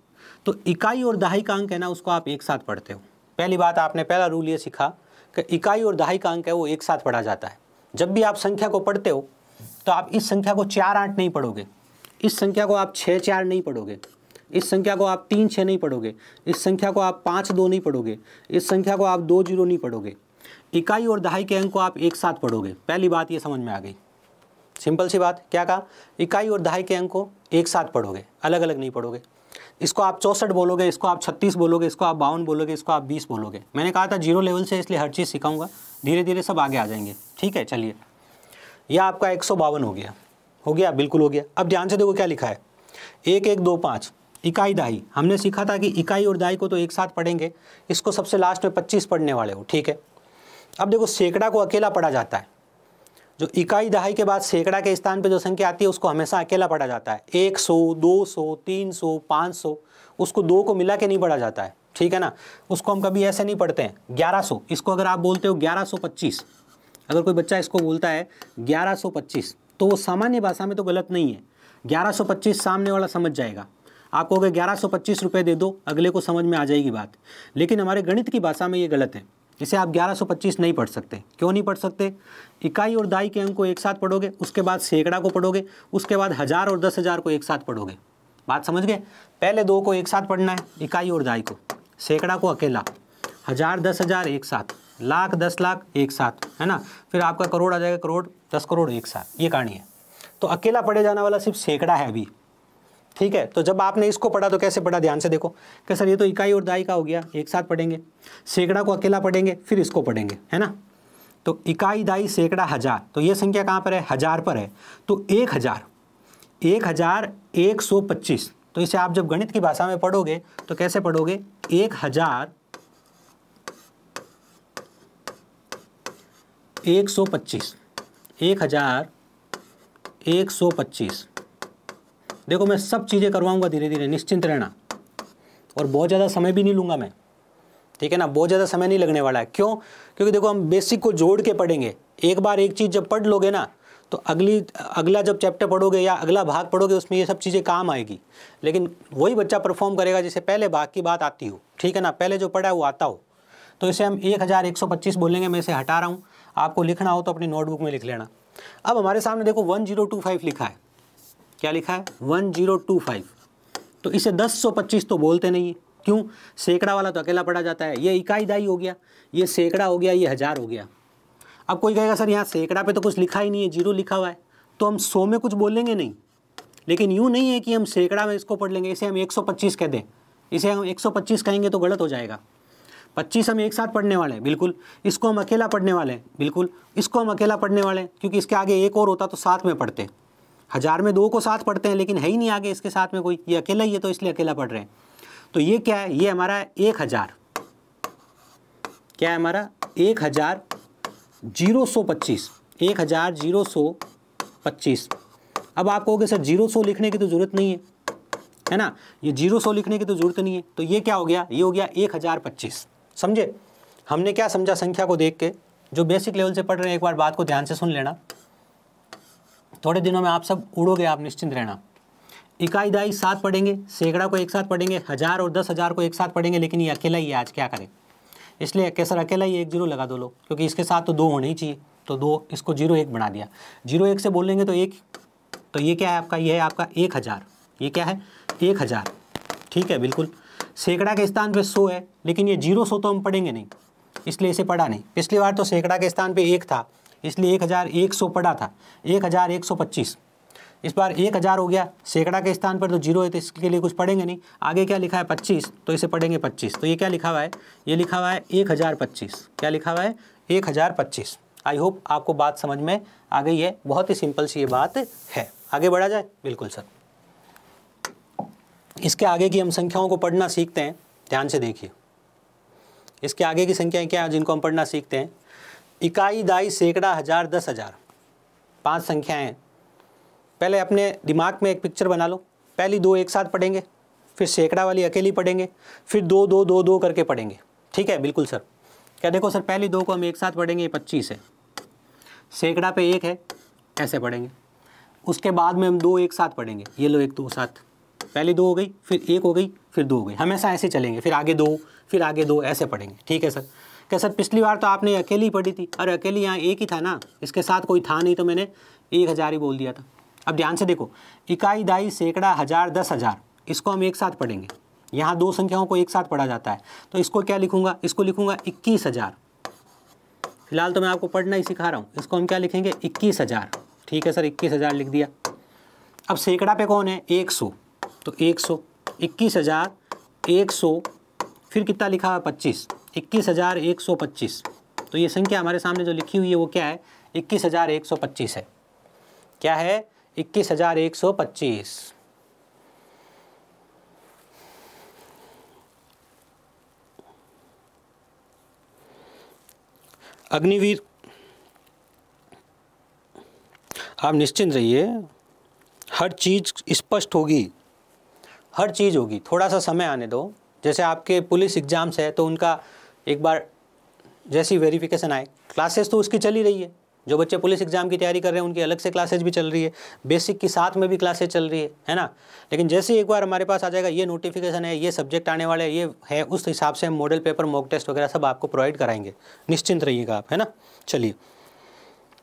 तो इकाई और दहाई का अंक है ना, उसको आप एक साथ पढ़ते हो। पहली बात, आपने पहला रूल ये सीखा कि इकाई और दहाई का अंक है वो एक साथ पढ़ा जाता है। जब भी आप संख्या को पढ़ते हो तो आप इस संख्या को 4 8 नहीं पढ़ोगे, इस संख्या को आप 6 4 नहीं पढ़ोगे, इस संख्या को आप 3 6 नहीं पढ़ोगे, इस संख्या को आप 5 2 नहीं पढ़ोगे, इस संख्या को आप 2 0 नहीं पढ़ोगे। इकाई और दहाई के अंक को आप एक साथ पढ़ोगे। पहली बात ये समझ में आ गई, सिंपल सी बात। क्या कहा? इकाई और दहाई के अंक को एक साथ पढ़ोगे, अलग अलग नहीं पढ़ोगे। इसको आप 64 बोलोगे, इसको आप 36 बोलोगे, इसको आप 52 बोलोगे, इसको आप 20 बोलोगे। मैंने कहा था 0 लेवल से, इसलिए हर चीज़ सिखाऊंगा, धीरे धीरे सब आगे आ जाएंगे। ठीक है, चलिए। यह आपका 152 हो गया, हो गया, बिल्कुल हो गया। अब ध्यान से देखो क्या लिखा है, 1 1 2 5 इकाई दहाई। हमने सीखा था कि इकाई और दहाई को तो एक साथ पढ़ेंगे, इसको सबसे लास्ट में 25 पढ़ने वाले हो। ठीक है, अब देखो सैकड़ा को अकेला पढ़ा जाता है। जो इकाई दहाई के बाद सैकड़ा के स्थान पे जो संख्या आती है उसको हमेशा अकेला पढ़ा जाता है। 100 200 300 500, उसको 2 को मिला के नहीं पढ़ा जाता है। ठीक है ना, उसको हम कभी ऐसे नहीं पढ़ते हैं। 1100, इसको अगर आप बोलते हो 1125, अगर कोई बच्चा इसको बोलता है 1125, तो वो सामान्य भाषा में तो गलत नहीं है। 1125 सामने वाला समझ जाएगा। आप कहोगे 1125 रुपये दे दो, अगले को समझ में आ जाएगी बात। लेकिन हमारे गणित की भाषा में ये गलत है, इसे आप 1125 नहीं पढ़ सकते। क्यों नहीं पढ़ सकते? इकाई और दाई के अंक को एक साथ पढ़ोगे, उसके बाद सैकड़ा को पढ़ोगे, उसके बाद 1000 और 10,000 को एक साथ पढ़ोगे। बात समझ गए? पहले दो को एक साथ पढ़ना है, इकाई और दाई को, सैकड़ा को अकेला, 1000 10,000 एक साथ, लाख 10 लाख एक साथ, है ना। फिर आपका करोड़ आ जाएगा, करोड़ 10 करोड़ एक साथ, ये कहानी है। तो अकेला पढ़े जाने वाला सिर्फ सैकड़ा है अभी, ठीक है। तो जब आपने इसको पढ़ा तो कैसे पढ़ा, ध्यान से देखो कि सर ये तो इकाई और दाई का हो गया, एक साथ पढ़ेंगे, सैकड़ा को अकेला पढ़ेंगे, फिर इसको पढ़ेंगे, है ना। तो इकाई दाई सैकड़ा 1000, तो ये संख्या कहाँ पर है? 1000 पर है। तो 1125, तो इसे आप जब गणित की भाषा में पढ़ोगे तो कैसे पढ़ोगे? 1125, 1125। देखो मैं सब चीज़ें करवाऊंगा धीरे धीरे, निश्चिंत रहना, और बहुत ज़्यादा समय भी नहीं लूँगा मैं, ठीक है ना। बहुत ज़्यादा समय नहीं लगने वाला है। क्यों? क्योंकि देखो हम बेसिक को जोड़ के पढ़ेंगे। एक बार एक चीज़ जब पढ़ लोगे ना, तो अगला जब चैप्टर पढ़ोगे या अगला भाग पढ़ोगे, उसमें ये सब चीज़ें काम आएगी। लेकिन वही बच्चा परफॉर्म करेगा जिसे पहले भाग की बात आती हो, ठीक है ना, पहले जो पढ़ा है वो आता हो। तो इसे हम 1125 बोलेंगे। मैं इसे हटा रहा हूँ, आपको लिखना हो तो अपनी नोटबुक में लिख लेना। अब हमारे सामने देखो 1025 लिखा है। क्या लिखा है? 1025। तो इसे 1025 तो बोलते नहीं है। क्यों? सैकड़ा वाला तो अकेला पढ़ा जाता है। ये इकाई दाई हो गया, ये सैकड़ा हो गया, ये 1000 हो गया। अब कोई कहेगा सर यहाँ सैकड़ा पे तो कुछ लिखा ही नहीं है, 0 लिखा हुआ है, तो हम 100 में कुछ बोलेंगे नहीं। लेकिन यूँ नहीं है कि हम सैकड़ा में इसको पढ़ लेंगे, इसे हम 125 कह दें। इसे हम 125 कहेंगे तो गलत हो जाएगा। 25 हम एक साथ पढ़ने वाले हैं, बिल्कुल। इसको हम अकेला पढ़ने वाले हैं, बिल्कुल। इसको हम अकेला पढ़ने वाले हैं, क्योंकि इसके आगे एक और होता तो साथ में पढ़ते। 1000 में 2 को साथ पढ़ते हैं, लेकिन है ही नहीं आगे इसके साथ में कोई, ये अकेला ही है, तो इसलिए अकेला पढ़ रहे हैं। तो ये क्या है? ये हमारा 1000, क्या है हमारा? 1025, 1025। अब आप कहोगे सर 0 लिखने की तो ज़रूरत नहीं है ना, ये 0 लिखने की तो ज़रूरत नहीं है। तो ये क्या हो गया? ये हो गया 1025। समझे? हमने क्या समझा संख्या को देख के? जो बेसिक लेवल से पढ़ रहे हैं, एक बार बात को ध्यान से सुन लेना। थोड़े दिनों में आप सब उड़ोगे, आप निश्चिंत रहना। इकाई दाई साथ पढ़ेंगे, सैकड़ा को एक साथ पढ़ेंगे, 1000 और 10,000 को एक साथ पढ़ेंगे, लेकिन ये अकेला ही है आज, क्या करें। इसलिए कैसर अकेला ही 1 0 लगा दो लोग, क्योंकि इसके साथ तो 2 होने ही चाहिए। तो 2, इसको 0 1 बना दिया। 0 1 से बोलेंगे तो 1, तो ये क्या है आपका? ये है आपका 1000। ये क्या है? 1000, ठीक है, बिल्कुल। सैकड़ा के स्थान पे 100 है, लेकिन ये 0 100 तो हम पढ़ेंगे नहीं, इसलिए इसे पढ़ा नहीं। पिछली बार तो सैकड़ा के स्थान पे 1 था, इसलिए 1100 पढ़ा था, 1125। इस बार 1000 हो गया, सैकड़ा के स्थान पर तो 0 है, तो इसके लिए कुछ पढ़ेंगे नहीं। आगे क्या लिखा है? 25, तो इसे पढ़ेंगे 25। तो ये क्या लिखा हुआ है? ये लिखा हुआ है 1025। क्या लिखा हुआ है? 1025। आई होप आपको बात समझ में आ गई है। बहुत ही सिंपल सी ये बात है। आगे बढ़ा जाए? बिल्कुल सर। इसके आगे की हम संख्याओं को पढ़ना सीखते हैं, ध्यान से देखिए। इसके आगे की संख्याएं क्या है जिनको हम पढ़ना सीखते हैं? इकाई दाई सैकड़ा 1000 10,000, 5 संख्याएं हैं। पहले अपने दिमाग में एक पिक्चर बना लो। पहली 2 एक साथ पढ़ेंगे, फिर सैकड़ा वाली अकेली पढ़ेंगे, फिर 2 2 2 2 करके पढ़ेंगे, ठीक है, बिल्कुल सर। क्या देखो सर, पहली 2 को हम एक साथ पढ़ेंगे, 25 है, सैकड़ा पे 1 है, ऐसे पढ़ेंगे। उसके बाद में हम 2 एक साथ पढ़ेंगे, ये लो 1 2 साथ, पहली 2 हो गई, फिर 1 हो गई, फिर 2 हो गई, हमेशा ऐसे चलेंगे, फिर आगे 2, फिर आगे 2, ऐसे पढ़ेंगे, ठीक है सर। क्या सर पिछली बार तो आपने अकेली पढ़ी थी? अरे अकेली यहाँ 1 ही था ना, इसके साथ कोई था नहीं, तो मैंने 1000 ही बोल दिया था। अब ध्यान से देखो, इकाई दाई सैकड़ा 1000 10,000, इसको हम एक साथ पढ़ेंगे। यहाँ 2 संख्याओं को एक साथ पढ़ा जाता है, तो इसको क्या लिखूंगा? इसको लिखूंगा 21,000। फिलहाल तो मैं आपको पढ़ना ही सिखा रहा हूँ। इसको हम क्या लिखेंगे? 21,000, ठीक है सर, 21,000 लिख दिया। अब सैकड़ा पे कौन है? 100, तो 100, 21,000 100, फिर कितना लिखा है? 25, 21,125। तो ये संख्या हमारे सामने जो लिखी हुई है वो क्या है? 21,125 है। क्या है? 21,125। अग्निवीर, आप निश्चिंत रहिए, हर चीज़ स्पष्ट होगी, हर चीज़ होगी। थोड़ा सा समय आने दो। जैसे आपके पुलिस एग्ज़ाम्स है, तो उनका एक बार जैसी वेरिफिकेशन आए, क्लासेस तो उसकी चल ही रही है, जो बच्चे पुलिस एग्जाम की तैयारी कर रहे हैं उनकी अलग से क्लासेज भी चल रही है, बेसिक की साथ में भी क्लासेज चल रही है ना। लेकिन जैसे ही एक बार हमारे पास आ जाएगा ये नोटिफिकेशन है, ये सब्जेक्ट आने वाले ये है, उस हिसाब से हम मॉडल पेपर, मॉक टेस्ट वगैरह सब आपको प्रोवाइड कराएंगे, निश्चिंत रहिएगा आप, है ना। चलिए,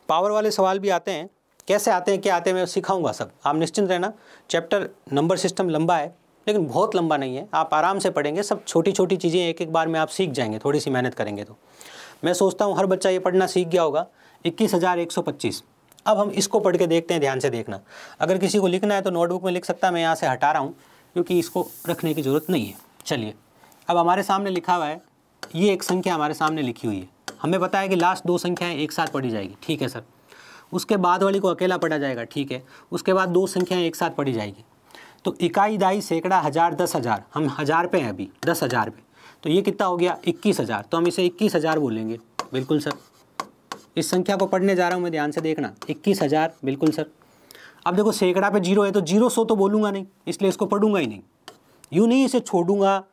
पावर वाले सवाल भी आते हैं, कैसे आते हैं, क्या आते हैं, मैं सिखाऊंगा सब, आप निश्चिंत रहना। चैप्टर नंबर सिस्टम लंबा है लेकिन बहुत लंबा नहीं है, आप आराम से पढ़ेंगे, सब छोटी छोटी चीज़ें एक एक बार में आप सीख जाएंगे, थोड़ी सी मेहनत करेंगे तो। मैं सोचता हूँ हर बच्चा ये पढ़ना सीख गया होगा। 21,125। अब हम इसको पढ़ के देखते हैं, ध्यान से देखना। अगर किसी को लिखना है तो नोटबुक में लिख सकता है, मैं यहाँ से हटा रहा हूँ क्योंकि इसको रखने की ज़रूरत नहीं है। चलिए, अब हमारे सामने लिखा हुआ है, ये एक संख्या हमारे सामने लिखी हुई है, हमें पता है कि लास्ट 2 संख्याएँ एक साथ पढ़ी जाएगी, ठीक है सर। उसके बाद वाली को अकेला पढ़ा जाएगा, ठीक है। उसके बाद 2 संख्याएँ एक साथ पढ़ी जाएगी। तो इकाई, दाई, सैकड़ा, हज़ार, 10,000, हम 1000 पे हैं अभी, 10,000 पे, तो ये कितना हो गया 21,000, तो हम इसे 21,000 बोलेंगे। बिल्कुल सर, इस संख्या को पढ़ने जा रहा हूँ मैं, ध्यान से देखना, 21,000, बिल्कुल सर। अब देखो सैकड़ा पे 0 है तो 0 100 तो बोलूँगा नहीं, इसलिए इसको पढ़ूंगा ही नहीं। यूँ नहीं इसे छोड़ूंगा,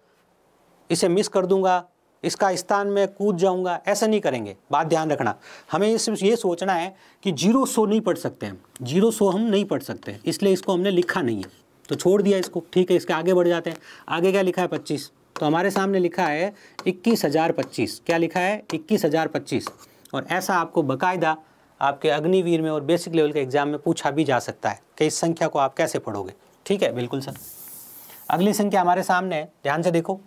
इसे मिस कर दूंगा, इसका स्थान में कूद जाऊंगा, ऐसा नहीं करेंगे। बात ध्यान रखना, हमें ये सोचना है कि 0 100 नहीं पढ़ सकते हम, 0 100 हम नहीं पढ़ सकते, इसलिए इसको हमने लिखा नहीं है, तो छोड़ दिया इसको, ठीक है। इसके आगे बढ़ जाते हैं। आगे क्या लिखा है 25, तो हमारे सामने लिखा है 21,025। क्या लिखा है 21,025। और ऐसा आपको बाकायदा आपके अग्निवीर में और बेसिक लेवल के एग्जाम में पूछा भी जा सकता है कि इस संख्या को आप कैसे पढ़ोगे, ठीक है। बिल्कुल सर। अगली संख्या हमारे सामने है, ध्यान से देखो।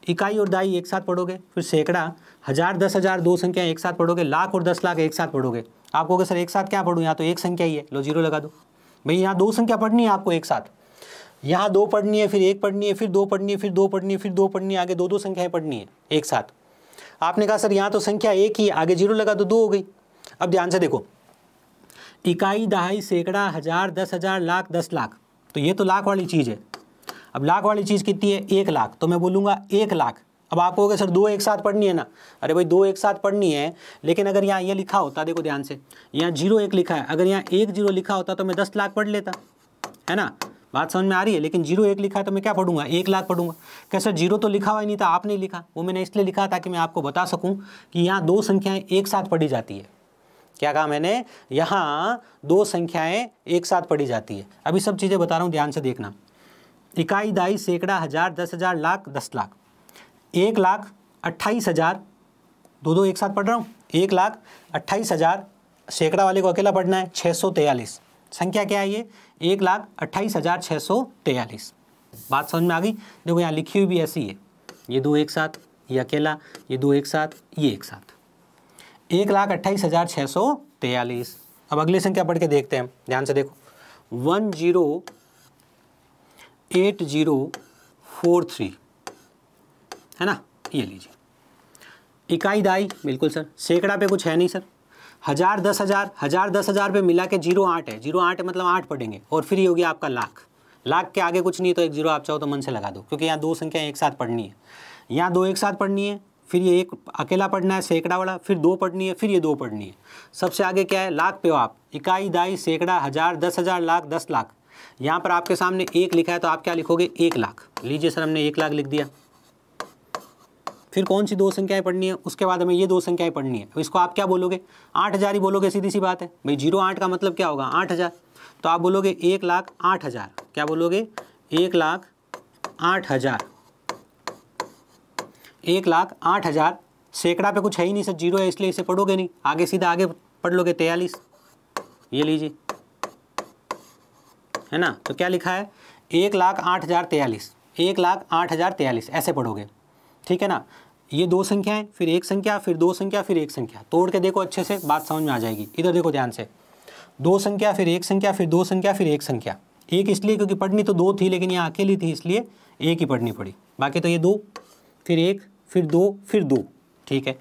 इकाई और दाई एक साथ पढ़ोगे, फिर सैकड़ा, 1000, 10,000 2 संख्या एक साथ पढ़ोगे, लाख और 10 लाख एक साथ पढ़ोगे। आप कहोगे सर एक साथ क्या पढ़ूँ, यहाँ तो एक संख्या ही है, लो 0 लगा दो। भाई यहाँ 2 संख्या पढ़नी है आपको एक साथ, यहाँ 2 पढ़नी है, फिर 1 पढ़नी है, फिर 2 पढ़नी है, फिर 2 पढ़नी है, फिर 2 पढ़नी है, आगे 2 संख्याएं पढ़नी है एक साथ। आपने कहा सर यहाँ तो संख्या एक ही है, आगे 0 लगा तो 2 हो गई। अब ध्यान से देखो, इकाई, दहाई, सैकड़ा, 1000, 10,000, लाख, 10 लाख, तो ये तो लाख वाली चीज़ है। अब लाख वाली चीज़ कितनी है 1 लाख, तो मैं बोलूँगा 1 लाख। अब आप कहोगे सर 2 एक साथ पढ़नी है ना, अरे भाई 2 एक साथ पढ़नी है, लेकिन अगर यहाँ ये लिखा होता, देखो ध्यान से, यहाँ 0 1 लिखा है, अगर यहाँ 1 0 लिखा होता तो मैं 10 लाख पढ़ लेता, है ना। बात समझ में आ रही है। लेकिन 0 1 लिखा है तो मैं क्या पढ़ूंगा 1 लाख पढ़ूंगा। कैसे 0 तो लिखा हुआ ही नहीं था, आपने लिखा, वो मैंने इसलिए लिखा ताकि मैं आपको बता सकूं कि यहाँ 2 संख्याएं एक साथ पढ़ी जाती है। क्या कहा मैंने, यहाँ 2 संख्याएं एक साथ पढ़ी जाती है। अभी सब चीज़ें बता रहा हूँ, ध्यान से देखना। इकाई, दाई, सैकड़ा, 1000, 10,000, लाख, 10 लाख, 1,28,000, 2 एक साथ पढ़ रहा हूँ। 1,28,000, सैकड़ा वाले को अकेला पढ़ना है, 643। संख्या क्या है ये 1,28,643। बात समझ में आ गई। देखो यहाँ लिखी हुई भी ऐसी है, ये 2 एक साथ, ये अकेला, ये 2 एक साथ, ये एक साथ, 1,28,643। अब अगली संख्या पढ़ के देखते हैं, ध्यान से देखो। 108043 है ना, ये लीजिए। इकाई, दाई, बिल्कुल सर। सैकड़ा पे कुछ है नहीं सर। 1000, 10,000, 1000, 10,000 पे मिला के 0 8 है, 0 8 है मतलब 8 पढ़ेंगे, और फिर ये हो गया आपका लाख। लाख के आगे कुछ नहीं, तो एक 0 आप चाहो तो मन से लगा दो, क्योंकि यहाँ 2 संख्या एक साथ पढ़नी है। यहाँ 2 एक साथ पढ़नी है, फिर ये 1 अकेला पढ़ना है सैकड़ा वाला, फिर 2 पढ़नी है, फिर ये 2 पढ़नी है। सबसे आगे क्या है, लाख पे हो आप। इकाई, दाई, सैकड़ा, 1000, 10,000, लाख, 10 लाख। यहाँ पर आपके सामने 1 लिखा है तो आप क्या लिखोगे 1 लाख। लीजिए सर, हमने 1 लाख लिख दिया। फिर कौन सी 2 संख्याएं पढ़नी है, उसके बाद हमें ये 2 संख्याएं पढ़नी है। तो इसको आप क्या बोलोगे 8,000 ही बोलोगे, सीधी सी बात है भाई। 0 8 का मतलब क्या होगा 8,000, तो आप बोलोगे 1,08,000। क्या बोलोगे 1,08,000, 1,08,000। सैकड़ा पे कुछ है ही नहीं सर, 0 है, इसलिए इसे पढ़ोगे नहीं, आगे सीधा आगे पढ़ लोगे 43। ये लीजिए, है ना। तो क्या लिखा है 1,08,043, 1,08,043 ऐसे पढ़ोगे, ठीक है ना। ये 2 संख्याएं, फिर 1 संख्या, फिर 2 संख्या, फिर 1 संख्या। तोड़ के देखो अच्छे से, बात समझ में आ जाएगी। इधर देखो ध्यान से, 2 संख्या, फिर 1 संख्या, फिर 2 संख्या, फिर 1 संख्या। 1 इसलिए क्योंकि पढ़नी तो 2 थी, लेकिन यहाँ अकेली थी इसलिए 1 ही पढ़नी पड़ी। बाकी तो ये 2, फिर 1, फिर 2, फिर 2, ठीक है।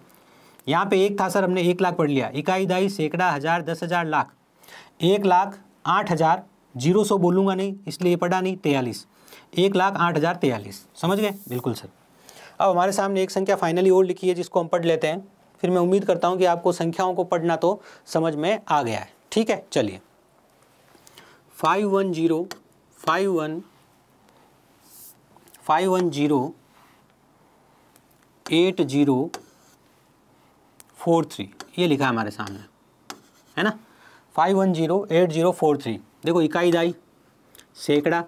यहाँ पे 1 था सर, हमने 1 लाख पढ़ लिया। इकाई, दाई, सैकड़ा, 1000, 10,000, लाख, 1,08,000, 0 100 बोलूँगा नहीं इसलिए पढ़ा नहीं, 43, 1,08,043। समझ गए, बिल्कुल सर। अब हमारे सामने एक संख्या फाइनली और लिखी है, जिसको हम पढ़ लेते हैं, फिर मैं उम्मीद करता हूँ कि आपको संख्याओं को पढ़ना तो समझ में आ गया है, ठीक है। चलिए 5108043 ये लिखा है हमारे सामने, है ना। 5108043 देखो इकाई दाई सैकड़ा,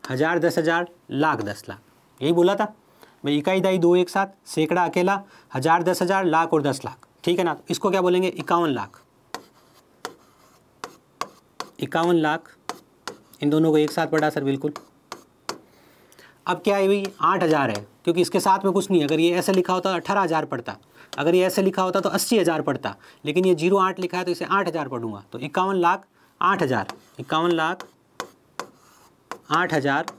हज़ार, 10,000, लाख, 10 लाख, यही बोला था भाई। इकाई दाई दो एक साथ, सैकड़ा अकेला, हज़ार, 10,000, लाख और 10 लाख, ठीक है ना। तो इसको क्या बोलेंगे 51 लाख। 51 लाख इन दोनों को एक साथ पढ़ा सर, बिल्कुल। अब क्या है भाई 8,000 है, क्योंकि इसके साथ में कुछ नहीं है। अगर ये ऐसे लिखा होता 18,000 पढ़ता, अगर ये ऐसे लिखा होता तो 80,000 पढ़ता, लेकिन ये 08 लिखा है तो इसे 8,000 पढ़ूंगा। तो 51 लाख 8,000, 51 लाख 8,000,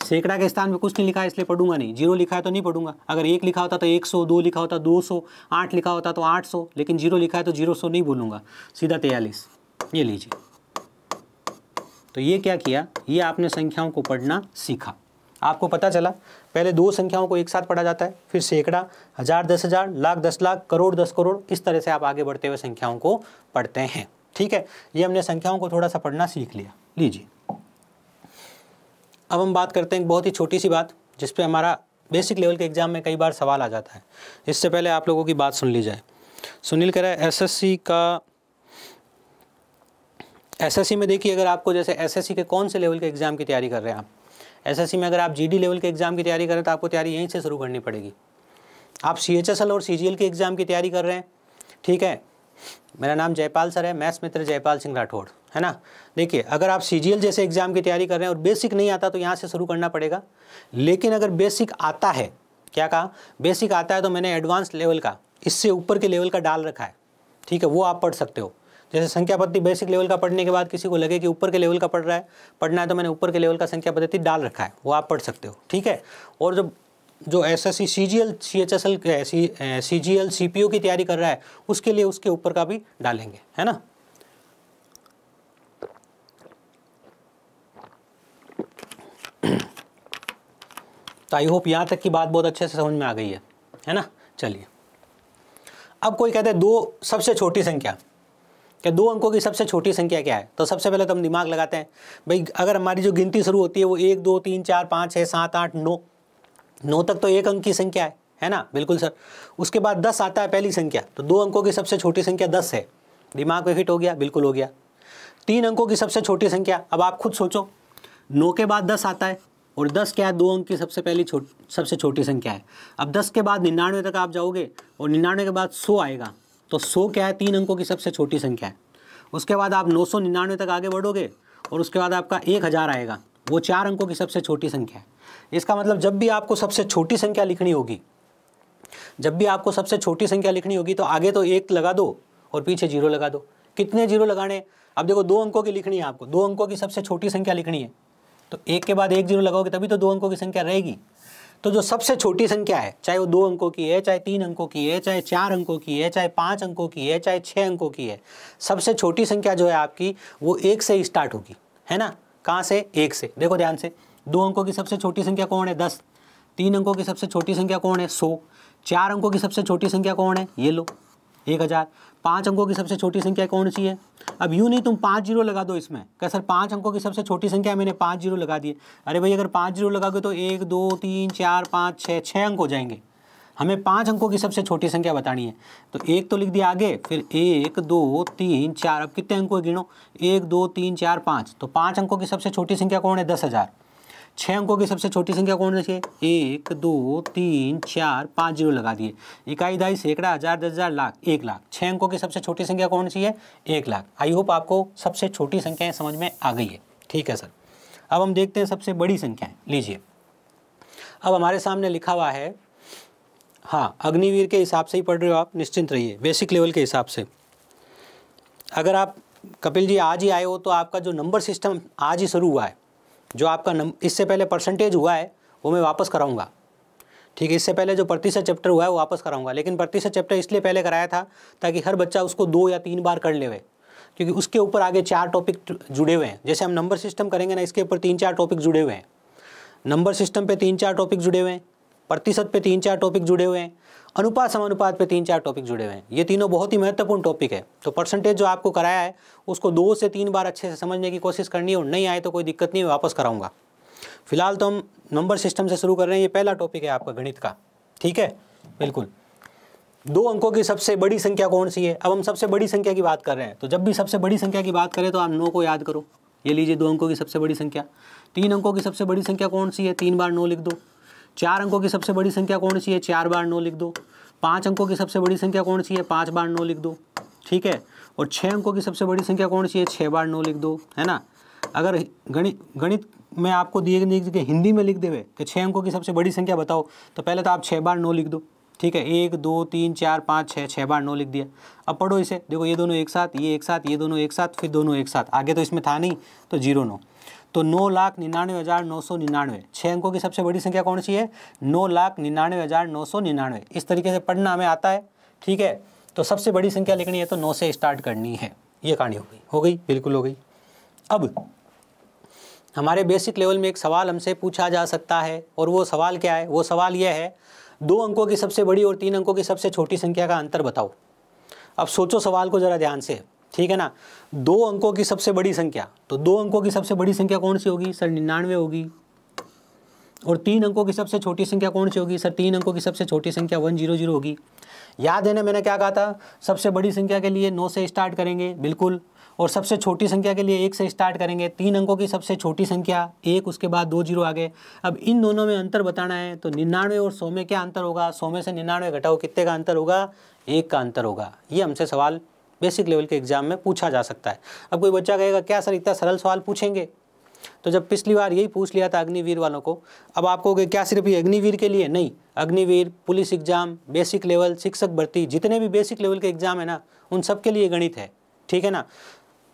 सैकड़ा के स्थान में कुछ नहीं लिखा है इसलिए पढ़ूंगा नहीं। 0 लिखा है तो नहीं पढ़ूंगा। अगर 1 लिखा होता तो 100, 2 लिखा होता 200, 8 लिखा होता तो 800, लेकिन 0 लिखा है तो 0 नहीं बोलूँगा, सीधा 43। ये लीजिए। तो ये क्या किया, ये आपने संख्याओं को पढ़ना सीखा। आपको पता चला पहले दो संख्याओं को एक साथ पढ़ा जाता है, फिर सैकड़ा, हज़ार, 10,000, लाख, 10 लाख, करोड़, 10 करोड़, इस तरह से आप आगे बढ़ते हुए संख्याओं को पढ़ते हैं। ठीक है, ये हमने संख्याओं को थोड़ा सा पढ़ना सीख लिया। लीजिए अब हम बात करते हैं एक बहुत ही छोटी सी बात, जिस पे हमारा बेसिक लेवल के एग्जाम में कई बार सवाल आ जाता है। इससे पहले आप लोगों की बात सुन ली जाए। सुनील कह रहा है एसएससी में देखिए, अगर आपको जैसे एसएससी के कौन से लेवल के एग्जाम की तैयारी कर रहे हैं आप, एसएससी में अगर आप जीडी लेवल के एग्जाम की तैयारी करें तो आपको तैयारी यहीं से शुरू करनी पड़ेगी। आप सीएचएसएल और सीजीएल के एग्जाम की तैयारी कर रहे हैं, ठीक है। मेरा नाम जयपाल सर है, मैथ्स मित्र जयपाल सिंह राठौड़, है ना। देखिए अगर आप सीजीएल जैसे एग्जाम की तैयारी कर रहे हैं और बेसिक नहीं आता तो यहाँ से शुरू करना पड़ेगा। लेकिन अगर बेसिक आता है, क्या कहा, बेसिक आता है, तो मैंने एडवांस लेवल का, इससे ऊपर के लेवल का डाल रखा है, ठीक है, वो आप पढ़ सकते हो। जैसे संख्या पद्धति बेसिक लेवल का पढ़ने के बाद किसी को लगे कि ऊपर के लेवल का पढ़ना है तो मैंने ऊपर के लेवल का संख्या पद्धति डाल रखा है, वो आप पढ़ सकते हो, ठीक है। और जो SSC CGL CHSL CGL CPO की तैयारी कर रहा है उसके लिए उसके ऊपर का भी डालेंगे, है ना। तो आई होप यहाँ तक की बात बहुत अच्छे से समझ में आ गई है ना। चलिए अब कोई कहते हैं दो सबसे छोटी संख्या, कि 2 अंकों की सबसे छोटी संख्या क्या है। तो सबसे पहले तो हम दिमाग लगाते हैं भाई, अगर हमारी जो गिनती शुरू होती है वो 1 2 3 4 5 6 7 8 9 तक तो 1 अंक की संख्या है ना, बिल्कुल सर। उसके बाद 10 आता है पहली संख्या, तो 2 अंकों की सबसे छोटी संख्या 10 है। दिमाग में फिट हो गया, बिल्कुल हो गया। 3 अंकों की सबसे छोटी संख्या, अब आप खुद सोचो, 9 के बाद 10 आता है और 10 क्या है, 2 अंक की सबसे छोटी संख्या है। अब 10 के बाद 99 तक आप जाओगे और 99 के बाद 100 आएगा, तो 100 क्या है, 3 अंकों की सबसे छोटी संख्या है। उसके बाद आप 999 तक आगे बढ़ोगे और उसके बाद आपका 1000 आएगा, वो 4 अंकों की सबसे छोटी संख्या है। इसका मतलब जब भी आपको सबसे छोटी संख्या लिखनी होगी, तो आगे तो 1 लगा दो और पीछे 0 लगा दो। कितने 0 लगाने, अब देखो 2 अंकों की लिखनी है आपको, 2 अंकों की सबसे छोटी संख्या लिखनी है, तो 1 के बाद 1 0 लगाओगे तभी तो 2 अंकों की संख्या रहेगी। तो जो सबसे छोटी संख्या है, चाहे वो 2 अंकों की है, चाहे 3 अंकों की है, चाहे 4 अंकों की है, चाहे 5 अंकों की है, चाहे 6 अंकों की है, सबसे छोटी संख्या जो है आपकी वो 1 से ही स्टार्ट होगी, है ना। कहाँ से, 1 से। देखो ध्यान से, 2 अंकों की सबसे छोटी संख्या कौन है, 10। 3 अंकों की सबसे छोटी संख्या कौन है, 100। 4 अंकों की सबसे छोटी संख्या कौन है, ये लो 1000। 5 अंकों की सबसे छोटी संख्या कौन सी है। अब यूँ नहीं तुम 5 0 लगा दो इसमें, क्या सर 5 अंकों की सबसे छोटी संख्या मैंने 5 0 लगा दिए। अरे भाई अगर 5 0 लगाओगे तो 1 2 3 4 5 6 अंक हो जाएंगे। हमें 5 अंकों की सबसे छोटी संख्या बतानी है, तो 1 तो लिख दिया आगे, फिर 1 2 3 4, अब कितने अंकों गिनो, 1 2 3 4 5, तो 5 अंकों की सबसे छोटी संख्या कौन है, 10,000। 6 अंकों की सबसे छोटी संख्या कौन सी है, 1 2 3 4 5 0 लगा दिए। इकाई दाई सैकड़ा, हज़ार, 10,000, लाख, 1 लाख। 6 अंकों की सबसे छोटी संख्या कौन सी है, 1 लाख। आई होप आपको सबसे छोटी संख्याएं समझ में आ गई है, ठीक है सर। अब हम देखते हैं सबसे बड़ी संख्याएं। लीजिए अब हमारे सामने लिखा हुआ है, हाँ अग्निवीर के हिसाब से ही पढ़ रहे हो आप, निश्चिंत रहिए, बेसिक लेवल के हिसाब से। अगर आप कपिल जी आज ही आए हो तो आपका जो नंबर सिस्टम आज ही शुरू हुआ है, जो आपका इससे पहले परसेंटेज हुआ है वो मैं वापस कराऊंगा, ठीक है। इससे पहले जो प्रतिशत चैप्टर हुआ है वो वापस कराऊंगा, लेकिन प्रतिशत चैप्टर इसलिए पहले कराया था ताकि हर बच्चा उसको 2 या 3 बार कर लेवे, क्योंकि उसके ऊपर आगे 4 टॉपिक जुड़े हुए हैं। जैसे हम नंबर सिस्टम करेंगे ना, इसके ऊपर 3-4 टॉपिक जुड़े हुए हैं। नंबर सिस्टम पे 3-4 टॉपिक जुड़े हुए हैं, प्रतिशत पे 3-4 टॉपिक जुड़े हुए हैं, अनुपात समानुपात पे 3-4 टॉपिक जुड़े हुए हैं। ये तीनों बहुत ही महत्वपूर्ण टॉपिक है। तो परसेंटेज जो आपको कराया है उसको 2 से 3 बार अच्छे से समझने की कोशिश करनी है, और नहीं आए तो कोई दिक्कत नहीं, वापस कराऊंगा। फिलहाल तो हम नंबर सिस्टम से शुरू कर रहे हैं, ये पहला टॉपिक है आपका गणित का, ठीक है, बिल्कुल। 2 अंकों की सबसे बड़ी संख्या कौन सी है? अब हम सबसे बड़ी संख्या की बात कर रहे हैं, तो जब भी सबसे बड़ी संख्या की बात करें तो आप 9 को याद करो। ये लीजिए 2 अंकों की सबसे बड़ी संख्या। 3 अंकों की सबसे बड़ी संख्या कौन सी है? 3 बार 9 लिख दो। 4 अंकों की सबसे बड़ी संख्या कौन सी है? 4 बार 9 लिख दो। 5 अंकों की सबसे बड़ी संख्या कौन सी है? 5 बार 9 लिख दो, ठीक है। और 6 अंकों की सबसे बड़ी संख्या कौन सी है? 6 बार 9 लिख दो, है ना। अगर गणित में आपको दिए गए हिंदी में लिख देवे कि 6 अंकों की सबसे बड़ी संख्या बताओ, तो पहले तो आप 6 बार 9 लिख दो, ठीक है। 1 2 3 4 5 6, 6 बार 9 लिख दिया। अब पढ़ो इसे, देखो ये दोनों एक साथ, ये एक साथ, ये दोनों एक साथ, फिर दोनों एक साथ, आगे तो इसमें था नहीं तो 0 9, तो 9,99,999। 6 अंकों की सबसे बड़ी संख्या कौन सी है? 9,99,999। इस तरीके से पढ़ना हमें आता है, ठीक है। तो सबसे बड़ी संख्या लिखनी है तो 9 से स्टार्ट करनी है। ये कहानी हो गई, बिल्कुल हो गई। अब हमारे बेसिक लेवल में एक सवाल हमसे पूछा जा सकता है, और वो सवाल क्या है? वो सवाल यह है, 2 अंकों की सबसे बड़ी और 3 अंकों की सबसे छोटी संख्या का अंतर बताओ। अब सोचो सवाल को ज़रा ध्यान से, ठीक है ना। 2 अंकों की सबसे बड़ी संख्या, तो 2 अंकों की सबसे बड़ी संख्या कौन सी होगी? सर 99 होगी। और 3 अंकों की सबसे छोटी संख्या कौन सी होगी? सर 3 अंकों की सबसे छोटी संख्या 100 होगी। याद है ना मैंने क्या कहा था? सबसे बड़ी संख्या के लिए 9 से स्टार्ट करेंगे, बिल्कुल, और सबसे छोटी संख्या के लिए 1 से स्टार्ट करेंगे। 3 अंकों की सबसे छोटी संख्या 1, उसके बाद 2 0 आ गए। अब इन दोनों में अंतर बताना है, तो 99 और 100 में क्या अंतर होगा? 100 में से 99 घटाओ, कितने का अंतर होगा? 1 का अंतर होगा। ये हमसे सवाल बेसिक लेवल के एग्जाम में पूछा जा सकता है। अब कोई बच्चा कहेगा क्या सर इतना सरल सवाल पूछेंगे? तो जब पिछली बार यही पूछ लिया था अग्निवीर वालों को, अब आपको क्या सिर्फ ये अग्निवीर के लिए? नहीं, Agniveer, police exam, basic level, शिक्षक भर्ती, जितने भी बेसिक लेवल के एग्जाम है ना, उन सब के लिए गणित है, ठीक है ना।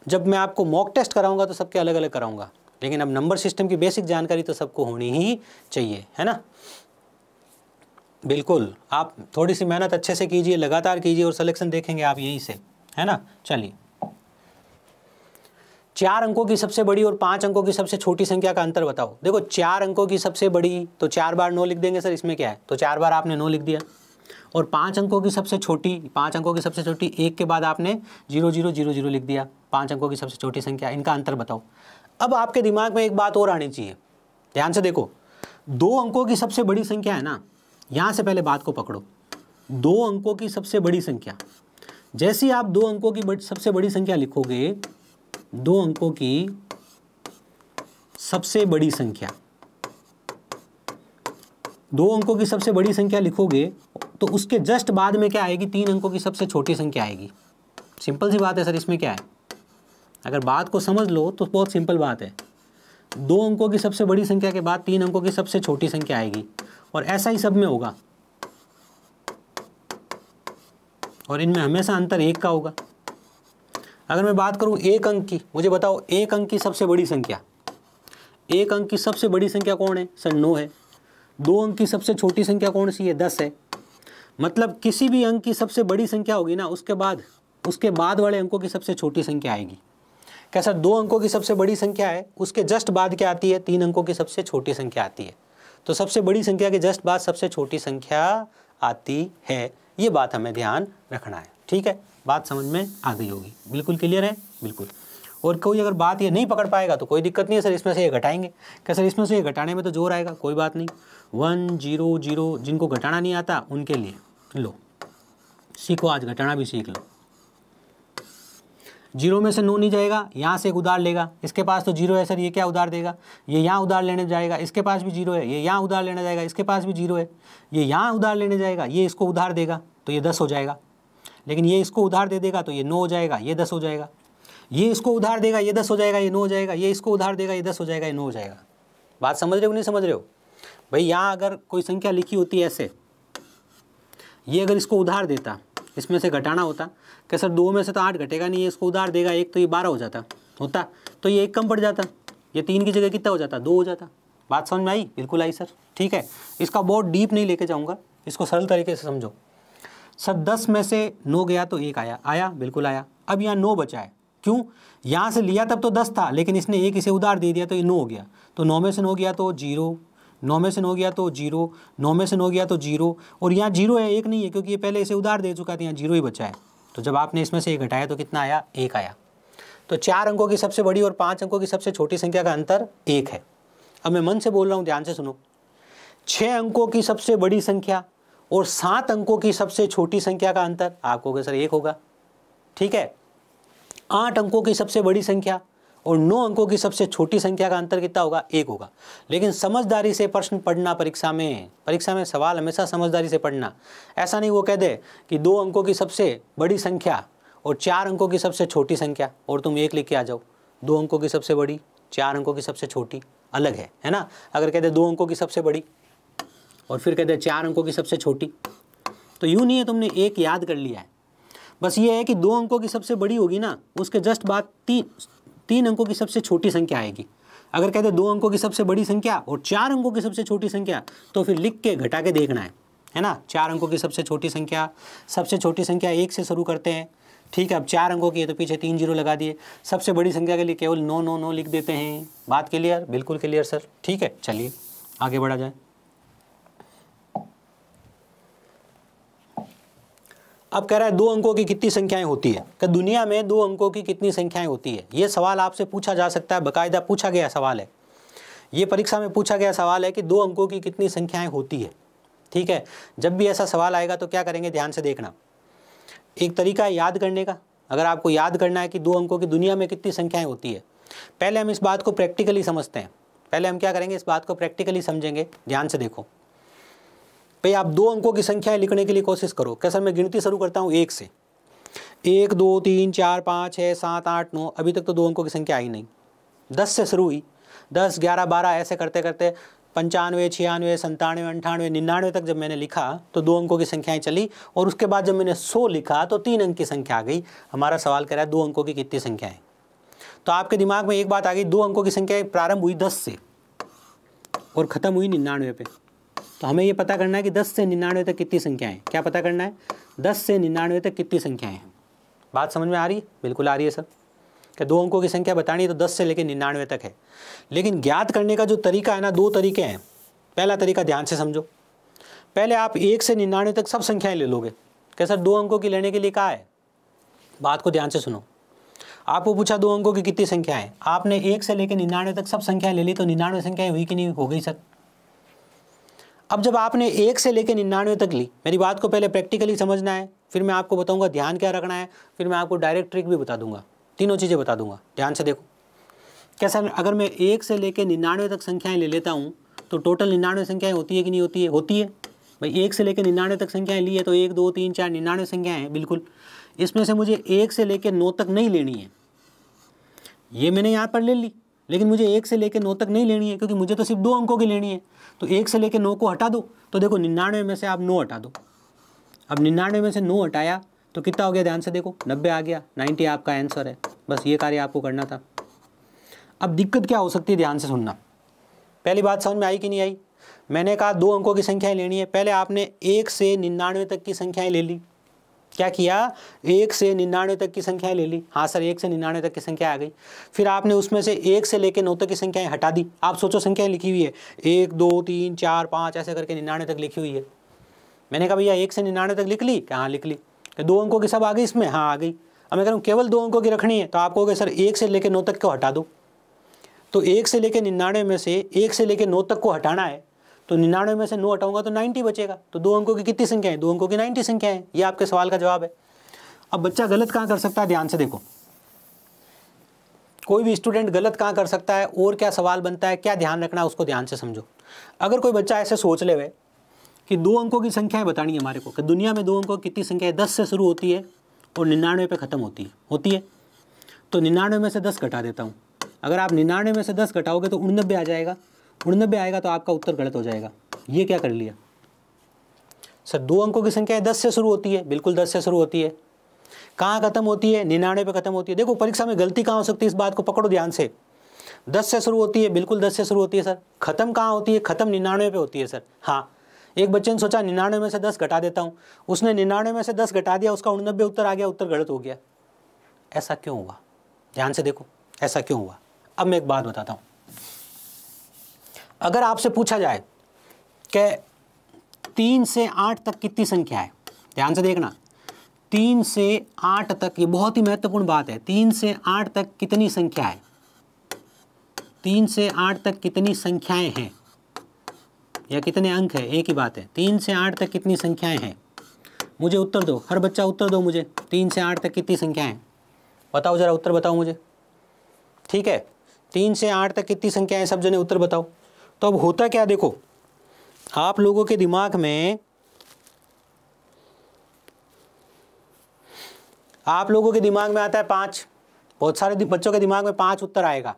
जब मैं आपको मॉक टेस्ट कराऊंगा तो सबके अलग अलग कराऊंगा, लेकिन अब नंबर सिस्टम की बेसिक जानकारी तो सबको होनी ही चाहिए, है ना। बिल्कुल, आप थोड़ी सी मेहनत अच्छे से कीजिए, लगातार कीजिए, और सिलेक्शन देखेंगे आप यहीं से, है ना। चलिए, 4 अंकों की सबसे बड़ी और 5 अंकों की सबसे छोटी संख्या का अंतर बताओ। देखो 4 अंकों की सबसे बड़ी, तो 4 बार 9 लिख देंगे सर, इसमें क्या है? तो 4 बार आपने 9 लिख दिया। और 5 अंकों की सबसे छोटी, 5 अंकों की सबसे छोटी, 1 के बाद आपने 0 0 0 0 लिख दिया। 5 अंकों की सबसे छोटी संख्या, इनका अंतर बताओ। अब आपके दिमाग में एक बात और आनी चाहिए, ध्यान से देखो। 2 अंकों की सबसे बड़ी संख्या है ना, यहाँ से पहले बात को पकड़ो। 2 अंकों की सबसे बड़ी संख्या, जैसे ही आप 2 अंकों की सबसे बड़ी संख्या लिखोगे, 2 अंकों की सबसे बड़ी संख्या, 2 अंकों की सबसे बड़ी संख्या लिखोगे तो उसके जस्ट बाद में क्या आएगी? 3 अंकों की सबसे छोटी संख्या आएगी। सिंपल सी बात है सर, इसमें क्या है? अगर बात को समझ लो तो बहुत सिंपल बात है। 2 अंकों की सबसे बड़ी संख्या के बाद 3 अंकों की सबसे छोटी संख्या आएगी, और ऐसा ही सब में होगा, और इनमें हमेशा अंतर 1 का होगा। अगर मैं बात करूं 1 अंक की, मुझे बताओ 1 अंक की सबसे बड़ी संख्या, 1 अंक की सबसे बड़ी संख्या कौन है? सर 9 है। 2 अंक की सबसे छोटी संख्या कौन सी है? 10 है। मतलब किसी भी अंक की सबसे बड़ी संख्या होगी ना, उसके बाद वाले अंकों की सबसे छोटी संख्या आएगी। क्या सर 2 अंकों की सबसे बड़ी संख्या है, उसके जस्ट बाद क्या आती है? 3 अंकों की सबसे छोटी संख्या आती है। तो सबसे बड़ी संख्या के जस्ट बाद सबसे छोटी संख्या आती है। ये बात हमें ध्यान रखना है, ठीक है। बात समझ में आ गई होगी, बिल्कुल क्लियर है, बिल्कुल। और कोई अगर बात ये नहीं पकड़ पाएगा तो कोई दिक्कत नहीं है सर, इसमें से ये घटाएंगे। क्या सर इसमें से ये घटाने में तो जोर आएगा? कोई बात नहीं, 1 0 0, जिनको घटाना नहीं आता उनके लिए लो, सीखो, आज घटाना भी सीख लो। 0 में से 9 नहीं जाएगा, यहाँ से एक उधार लेगा, इसके पास तो 0 है सर, ये क्या उधार देगा? ये यहाँ उधार लेने जाएगा, इसके पास भी 0 है। ये यहाँ उधार लेने जाएगा, इसके पास भी 0 है। ये यहाँ उधार लेने जाएगा, ये इसको उधार देगा तो ये 10 हो जाएगा। लेकिन ये इसको उधार दे देगा तो ये 9 हो जाएगा, ये 10 हो जाएगा। ये इसको उधार देगा, ये 10 हो जाएगा, ये 9 हो जाएगा। ये इसको उधार देगा, ये 10 हो जाएगा, ये 9 हो जाएगा। बात समझ रहे हो नहीं समझ रहे हो भाई? यहाँ अगर कोई संख्या लिखी होती है ऐसे, ये अगर इसको उधार देता, इसमें से घटाना होता, क्या सर 2 में से तो 8 घटेगा नहीं, ये इसको उधार देगा 1, तो ये 12 हो जाता होता, तो ये 1 कम पड़ जाता, ये 3 की जगह कितना हो जाता? 2 हो जाता। बात समझ में आई? बिल्कुल आई सर, ठीक है। इसका बहुत डीप नहीं लेके जाऊँगा, इसको सरल तरीके से समझो। सर 10 में से 9 गया तो 1 आया, बिल्कुल आया। अब यहाँ 9 बचा है, क्यों? यहाँ से लिया तब तो 10 था, लेकिन इसने 1 इसे उधार दे दिया तो ये 9 हो गया। तो 9 में से 9 गया तो 0, 9 में से 9 गया तो 0, 9 में से 9 गया तो 0, और यहाँ 0 है, 1 नहीं है, क्योंकि ये पहले इसे उधार दे चुका था, यहाँ 0 ही बचा है। तो जब आपने इसमें से 1 घटाया तो कितना आया? 1 आया। तो 4 अंकों की सबसे बड़ी और 5 अंकों की सबसे छोटी संख्या का अंतर 1 है। अब मैं मन से बोल रहा हूँ, ध्यान से सुनो। 6 अंकों की सबसे बड़ी संख्या और 7 अंकों की सबसे छोटी संख्या का अंतर, आप कहोगे सर 1 होगा, ठीक है। 8 अंकों की सबसे बड़ी संख्या और 9 अंकों की सबसे छोटी संख्या का अंतर कितना होगा, 1 होगा। लेकिन समझदारी से प्रश्न पढ़ना परीक्षा में सवाल हमेशा समझदारी से पढ़ना। ऐसा नहीं वो कह दे कि 2 अंकों की सबसे बड़ी संख्या और 4 अंकों की सबसे छोटी संख्या और तुम 1 लिख के आ जाओ। 2 अंकों की सबसे बड़ी, 4 अंकों की सबसे छोटी अलग है ना। अगर कहते 2 अंकों की सबसे बड़ी और फिर कहते 4 अंकों की सबसे छोटी, तो यूँ नहीं है तुमने 1 याद कर लिया है। बस ये है कि 2 अंकों की सबसे बड़ी होगी ना, उसके जस्ट बाद 3 अंकों की सबसे छोटी संख्या आएगी। अगर कहते 2 अंकों की सबसे बड़ी संख्या और 4 अंकों की सबसे छोटी संख्या, तो फिर लिख के घटा के देखना है ना। 4 अंकों की सबसे छोटी संख्या 1 से शुरू करते हैं, ठीक है। अब 4 अंकों की है तो पीछे 3 जीरो लगा दिए। सबसे बड़ी संख्या के लिए केवल 9 9 9 लिख देते हैं। बात क्लियर? बिल्कुल क्लियर सर, ठीक है। चलिए आगे बढ़ा जाए। अब कह रहा है 2 अंकों की कितनी संख्याएं होती है, कि दुनिया में 2 अंकों की कितनी संख्याएं होती है। ये सवाल आपसे पूछा जा सकता है, बाकायदा पूछा गया सवाल है, ये परीक्षा में पूछा गया सवाल है कि 2 अंकों की कितनी संख्याएं होती है, ठीक है। जब भी ऐसा सवाल आएगा तो क्या करेंगे, ध्यान से देखना। एक तरीका है याद करने का। अगर आपको याद करना है कि 2 अंकों की दुनिया में कितनी संख्याएं होती है, पहले हम इस बात को प्रैक्टिकली समझते हैं। पहले हम क्या करेंगे, इस बात को प्रैक्टिकली समझेंगे। ध्यान से देखो भाई, आप 2 अंकों की संख्याएं लिखने के लिए कोशिश करो। कैसा, मैं गिनती शुरू करता हूँ 1 से। 1 2 3 4 5 6 7 8 9, अभी तक तो 2 अंकों की संख्या आई नहीं। 10 से शुरू हुई, 10 11 12 ऐसे करते करते 95 96 97 98 99 तक जब मैंने लिखा तो 2 अंकों की संख्याएं चली, और उसके बाद जब मैंने 100 लिखा तो 3 अंक की संख्या आ गई। हमारा सवाल कह रहा है 2 अंकों की कितनी संख्या है। तो आपके दिमाग में एक बात आ गई, 2 अंकों की संख्या प्रारंभ हुई 10 से और ख़त्म हुई 99 पे। तो हमें ये पता करना है कि 10 से 99 तक कितनी संख्याएं हैं। क्या पता करना है, 10 से 99 तक कितनी संख्याएं हैं। बात समझ में आ रही है? बिल्कुल आ रही है सर। कि 2 अंकों की संख्या बतानी है तो 10 से लेकर 99 तक है। लेकिन ज्ञात करने का जो तरीका है ना, 2 तरीके हैं। पहला तरीका ध्यान से समझो, पहले आप 1 से 99 तक सब संख्याएं ले लोगे। क्या सर 2 अंकों की लेने के लिए कहा है? बात को ध्यान से सुनो। आपको पूछा 2 अंकों की कितनी संख्या है, आपने 1 से लेकर 99 तक सब संख्याएं ले ली, तो 99 संख्याएं हुई कि नहीं? हो गई सर। अब जब आपने 1 से लेकर 99 तक ली, मेरी बात को पहले प्रैक्टिकली समझना है, फिर मैं आपको बताऊंगा ध्यान क्या रखना है, फिर मैं आपको डायरेक्ट ट्रिक भी बता दूंगा, तीनों चीज़ें बता दूंगा। ध्यान से देखो कैसा, अगर मैं 1 से लेकर 99 तक संख्याएं ले लेता हूं तो टोटल 99 संख्याएं होती है कि नहीं होती है? होती है भाई। 1 से लेकर 99 तक संख्याएं ली है तो 1 2 3 4 99 संख्याएं हैं बिल्कुल। इसमें से मुझे 1 से लेकर 9 तक नहीं लेनी है, ये मैंने यहाँ पर ले ली, लेकिन मुझे 1 से लेकर 9 तक नहीं लेनी है, क्योंकि मुझे तो सिर्फ 2 अंकों की लेनी है। तो 1 से लेकर 9 को हटा दो, तो देखो 99 में से आप 9 हटा दो। अब 99 में से 9 हटाया तो कितना हो गया, ध्यान से देखो 90 आ गया। 90 आपका आंसर है। बस ये कार्य आपको करना था। अब दिक्कत क्या हो सकती है, ध्यान से सुनना। पहली बात समझ में आई कि नहीं आई? मैंने कहा 2 अंकों की संख्याएं लेनी है। पहले आपने 1 से 99 तक की संख्याएं ले ली। क्या किया, 1 से 99 तक की संख्याएं ले ली। हाँ सर, 1 से 99 तक की संख्या आ गई। फिर आपने उसमें से 1 से लेकर 9 तक की संख्याएं हटा दी। आप सोचो संख्याएं लिखी हुई है 1 2 3 4 5 ऐसे करके 99 तक लिखी हुई है। मैंने कहा भैया 1 से 99 तक लिख ली? हाँ लिख ली। 2 अंकों की सब आ गई इसमें? हाँ आ गई। अब मैं कह रहा हूँ केवल 2 अंकों की रखनी है, तो आप कहोगे सर 1 से लेकर 9 तक को हटा दो। तो 1 से लेकर 99 में से 1 से लेकर 9 तक को हटाना है, तो 99 में से 9 हटाऊंगा तो 90 बचेगा। तो 2 अंकों की कितनी संख्या है? 2 अंकों की 90 संख्या है। ये आपके सवाल का जवाब है। अब बच्चा गलत कहाँ कर सकता है, ध्यान से देखो। कोई भी स्टूडेंट गलत कहाँ कर सकता है और क्या सवाल बनता है, क्या ध्यान रखना है, उसको ध्यान से समझो। अगर कोई बच्चा ऐसे सोच ले वे कि 2 अंकों की संख्याएं बतानी है हमारे को, कि दुनिया में 2 अंकों की कितनी संख्या है, 10 से शुरू होती है और 99 पे ख़त्म होती है। तो 99 में से 10 घटा देता हूँ। अगर आप 99 में से 10 घटाओगे तो 89 आ जाएगा। 89 आएगा तो आपका उत्तर गलत हो जाएगा। ये क्या कर लिया सर, 2 अंकों की संख्या 10 से शुरू होती है, बिल्कुल 10 से शुरू होती है। कहाँ खत्म होती है? 99 पे खत्म होती है। देखो परीक्षा में गलती कहाँ हो सकती है, इस बात को पकड़ो ध्यान से। 10 से शुरू होती है, बिल्कुल 10 से शुरू होती है सर। खत्म कहाँ होती है? खत्म 99 पे होती है सर। हाँ, एक बच्चे ने सोचा 99 में से 10 घटा देता हूँ, उसने 99 में से 10 घटा दिया, उसका 89 उत्तर आ गया, उत्तर गलत हो गया। ऐसा क्यों हुआ? ध्यान से देखो, ऐसा क्यों हुआ। अब मैं एक बात बताता हूँ। अगर आपसे पूछा जाए कि 3 से 8 तक कितनी संख्या है, ध्यान से देखना, 3 से 8 तक, ये बहुत ही महत्वपूर्ण बात है। 3 से 8 तक कितनी संख्या है? 3 से 8 तक कितनी संख्याएं हैं? या कितने अंक है, एक ही बात है। 3 से 8 तक कितनी संख्याएं हैं, मुझे उत्तर दो, हर बच्चा उत्तर दो मुझे। 3 से 8 तक कितनी संख्याएं हैं, बताओ ज़रा, उत्तर बताओ मुझे। ठीक है, 3 से 8 तक कितनी संख्याएं, सब जने उत्तर बताओ। तो अब होता क्या, देखो आप लोगों के दिमाग में, आप लोगों के दिमाग में आता है 5, बहुत सारे बच्चों के दिमाग में 5 उत्तर आएगा।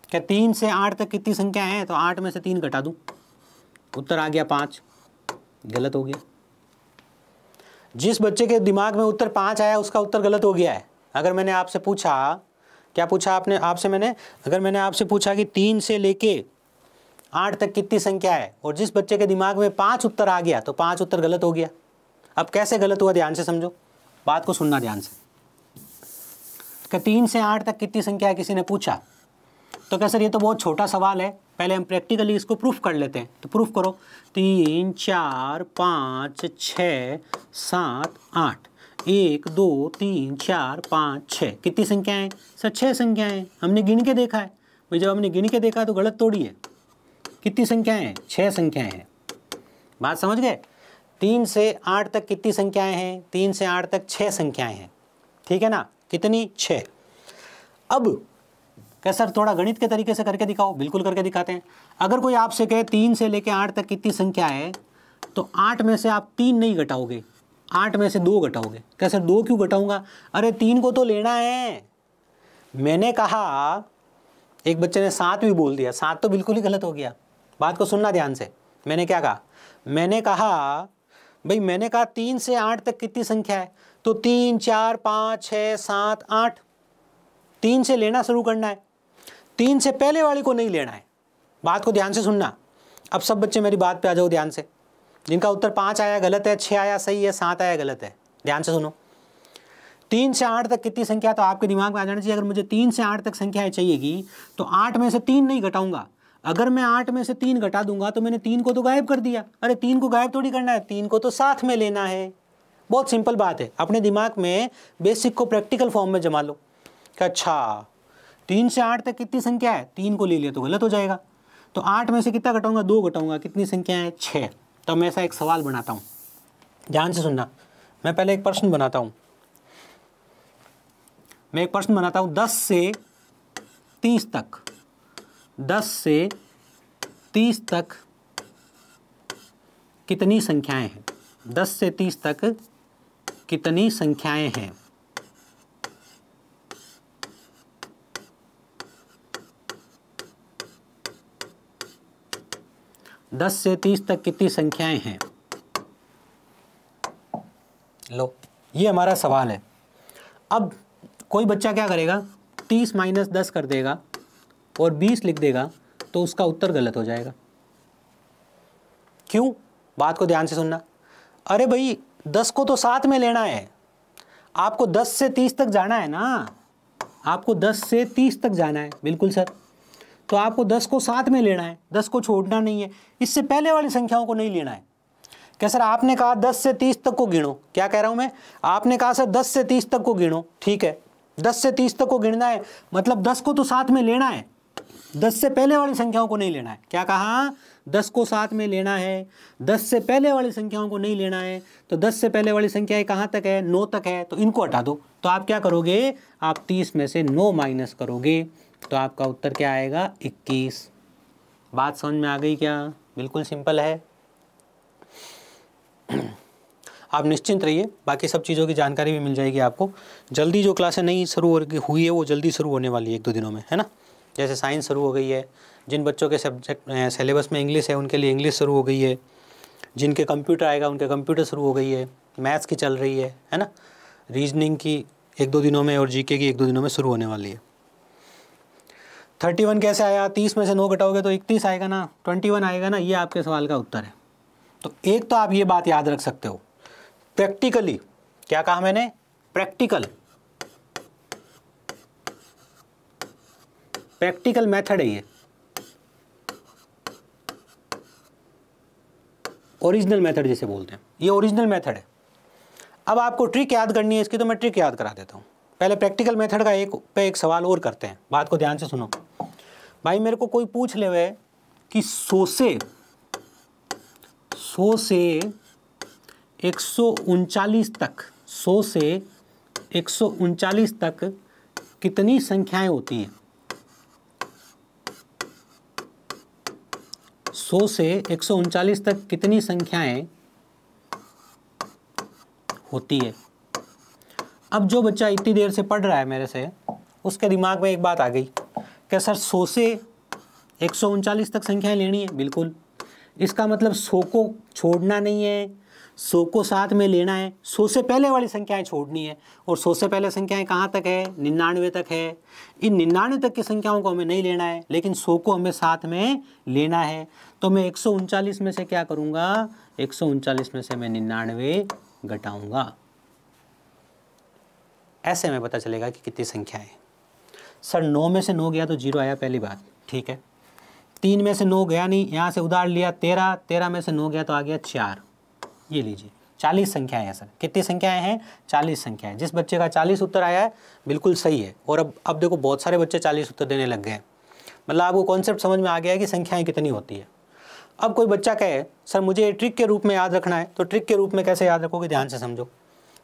क्या 3 से 8 तक कितनी संख्या है, तो 8 में से 3 घटा दूं, उत्तर आ गया 5। गलत हो गया। जिस बच्चे के दिमाग में उत्तर 5 आया उसका उत्तर गलत हो गया है। अगर मैंने आपसे पूछा, क्या पूछा आपने, आपसे मैंने, अगर मैंने आपसे पूछा कि 3 से लेके 8 तक कितनी संख्या है, और जिस बच्चे के दिमाग में 5 उत्तर आ गया, तो 5 उत्तर गलत हो गया। अब कैसे गलत हुआ, ध्यान से समझो, बात को सुनना ध्यान से। कि 3 से 8 तक कितनी संख्या है, किसी ने पूछा, तो क्या सर ये तो बहुत छोटा सवाल है, पहले हम प्रैक्टिकली इसको प्रूफ कर लेते हैं। तो प्रूफ करो, 3 4 5 6 7 8, 1 2 3 4 5 6, कितनी संख्याएं, सर 6 संख्याएं। हमने गिन के देखा है भाई, जब हमने गिन के देखा तो गलत थोड़ी है। कितनी संख्याएं हैं, 6 संख्याएं हैं। बात समझ गए। 3 से 8 तक कितनी संख्याएं हैं, 3 से 8 तक 6 संख्याएं हैं, ठीक है ना, कितनी, 6। अब क्या सर थोड़ा गणित के तरीके से करके दिखाओ, बिल्कुल करके दिखाते हैं। अगर कोई आपसे कहे 3 से लेके 8 तक कितनी संख्या है, तो 8 में से आप 3 नहीं घटाओगे, 8 में से 2 घटाओगे। क्या सर 2 क्यों घटाऊंगा, अरे 3 को तो लेना है। मैंने कहा, एक बच्चे ने 7 भी बोल दिया, 7 तो बिल्कुल ही गलत हो गया। बात को सुनना ध्यान से। मैंने क्या कहा, मैंने कहा भाई, मैंने कहा 3 से 8 तक कितनी संख्या है, तो 3 4 5 6 7 8, 3 से लेना शुरू करना है, 3 से पहले वाली को नहीं लेना है। बात को ध्यान से सुनना। अब सब बच्चे मेरी बात पे आ जाओ ध्यान से। जिनका उत्तर 5 आया गलत है, 6 आया सही है, 7 आया गलत है, ध्यान से सुनो। 3 से 8 तक कितनी संख्या, तो आपके दिमाग में आ जाना चाहिए, अगर मुझे 3 से 8 तक संख्याएं चाहिएगी तो 8 में से 3 नहीं घटाऊंगा। अगर मैं 8 में से 3 घटा दूंगा तो मैंने 3 को तो गायब कर दिया। अरे 3 को गायब थोड़ी करना है, 3 को तो साथ में लेना है। बहुत सिंपल बात है, अपने दिमाग में बेसिक को प्रैक्टिकल फॉर्म में जमा लो कि अच्छा 3 से 8 तक कितनी संख्या है, 3 को ले लिया तो गलत हो जाएगा। तो 8 में से कितना घटाऊंगा, 2 घटाऊंगा, कितनी संख्या है, 6। तो मैं ऐसा एक सवाल बनाता हूँ, ध्यान से सुनना। मैं पहले एक प्रश्न बनाता हूँ, मैं एक प्रश्न बनाता हूँ। 10 से 30 तक, 10 से 30 तक कितनी संख्याएं हैं, 10 से 30 तक कितनी संख्याएं हैं। दस से 30 तक कितनी संख्याएं हैं। लो, ये हमारा सवाल है। अब कोई बच्चा क्या करेगा, 30 माइनस 10 कर देगा और 20 लिख देगा, तो उसका उत्तर गलत हो जाएगा। क्यों, बात को ध्यान से सुनना। अरे भाई 10 को तो साथ में लेना है, आपको 10 से 30 तक जाना है ना, आपको 10 से 30 तक जाना है। बिल्कुल सर, तो आपको 10 को साथ में लेना है, 10 को छोड़ना नहीं है, इससे पहले वाली संख्याओं को नहीं लेना है। क्या सर आपने कहा 10 से 30 तक को गिनो, क्या कह रहा हूं मैं, आपने कहा सर 10 से 30 तक को गिनो, ठीक है, 10 से 30 तक को गिनना है, मतलब 10 को तो साथ में लेना है, 10 से पहले वाली संख्याओं को नहीं लेना है। क्या कहा, 10 को साथ में लेना है, 10 से पहले वाली संख्याओं को नहीं लेना है। तो 10 से पहले वाली संख्याएं कहाँ तक है, 9 तक है, तो इनको हटा दो। तो आप क्या करोगे, आप 30 में से 9 माइनस करोगे, तो आपका उत्तर क्या आएगा, 21। बात समझ में आ गई क्या, बिल्कुल सिंपल है। आप निश्चिंत रहिए, बाकी सब चीज़ों की जानकारी भी मिल जाएगी आपको जल्दी। जो क्लासें नहीं शुरू हुई है वो जल्दी शुरू होने वाली है, 1-2 दिनों में, है ना। जैसे साइंस शुरू हो गई है, जिन बच्चों के सब्जेक्ट सिलेबस में इंग्लिश है उनके लिए इंग्लिश शुरू हो गई है, जिनके कंप्यूटर आएगा उनके कंप्यूटर शुरू हो गई है, मैथ्स की चल रही है ना, रीजनिंग की 1-2 दिनों में और जीके की 1-2 दिनों में शुरू होने वाली है। 31 कैसे आया, 30 में से 9 घटाओगे तो 31 आएगा ना, 21 आएगा ना, ये आपके सवाल का उत्तर है। तो एक तो आप ये बात याद रख सकते हो, प्रैक्टिकली, क्या कहा मैंने, प्रैक्टिकल मेथड है ये, ओरिजिनल मेथड जिसे बोलते हैं, ये ओरिजिनल मेथड है। अब आपको ट्रिक याद करनी है इसकी, तो मैं ट्रिक याद करा देता हूँ। पहले प्रैक्टिकल मेथड का एक सवाल और करते हैं, बात को ध्यान से सुनो। भाई मेरे को कोई पूछ ले हुए कि 100 से 100 से 139 तक, 100 से 139 तक कितनी संख्याएं होती हैं? 100 से 139 तक कितनी संख्याएं होती है? अब जो बच्चा इतनी देर से पढ़ रहा है मेरे से, उसके दिमाग में एक बात आ गई कि सर 100 से 139 तक संख्याएं लेनी है। बिल्कुल, इसका मतलब 100 को छोड़ना नहीं है, 100 को साथ में लेना है। 100 से पहले वाली संख्याएं छोड़नी है, और 100 से पहले संख्याएं कहाँ तक है? 99 तक है। इन 99 तक की संख्याओं को हमें नहीं लेना है, लेकिन 100 को हमें साथ में लेना है। तो मैं 139 में से क्या करूँगा? 139 में से मैं 99 घटाऊँगा। ऐसे हमें पता चलेगा कि कितनी संख्याएं हैं। सर 9 में से 9 गया तो 0 आया, पहली बात, ठीक है। 3 में से 9 गया नहीं, यहाँ से उधार लिया 13, 13 में से 9 गया तो आ गया 4। ये लीजिए 40 संख्याएं हैं सर। कितनी संख्याएं हैं? 40 संख्याएं। जिस बच्चे का 40 उत्तर आया है बिल्कुल सही है। और अब देखो बहुत सारे बच्चे 40 उत्तर देने लग गए हैं, मतलब आपको कॉन्सेप्ट समझ में आ गया है कि संख्याएं कितनी होती है। अब कोई बच्चा कहे सर मुझे ट्रिक के रूप में याद रखना है, तो ट्रिक के रूप में कैसे याद रखोगे? ध्यान से समझो।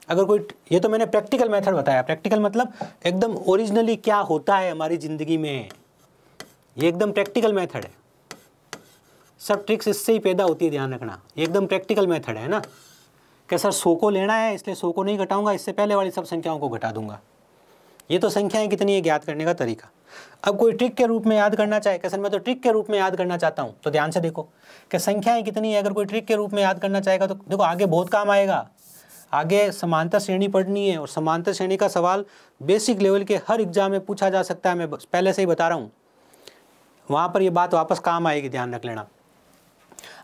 अगर कोई, ये तो मैंने प्रैक्टिकल मेथड बताया, प्रैक्टिकल मतलब एकदम ओरिजिनली क्या होता है हमारी ज़िंदगी में, ये एकदम प्रैक्टिकल मेथड है। सब ट्रिक्स इससे ही पैदा होती है, ध्यान रखना। ये एकदम प्रैक्टिकल मेथड है ना, कि सर 100 को लेना है इसलिए 100 को नहीं घटाऊंगा, इससे पहले वाली सब संख्याओं को घटा दूंगा। ये तो संख्याएं कितनी है ज्ञात करने का तरीका। अब कोई ट्रिक के रूप में याद करना चाहे कि सर मैं तो ट्रिक के रूप में याद करना चाहता हूँ, तो ध्यान से देखो कि संख्याएं कितनी है। अगर कोई ट्रिक के रूप में याद करना चाहेगा तो देखो आगे बहुत काम आएगा। आगे समांतर श्रेणी पढ़नी है, और समांतर श्रेणी का सवाल बेसिक लेवल के हर एग्जाम में पूछा जा सकता है। मैं पहले से ही बता रहा हूँ, वहाँ पर ये बात वापस काम आएगी, ध्यान रख लेना।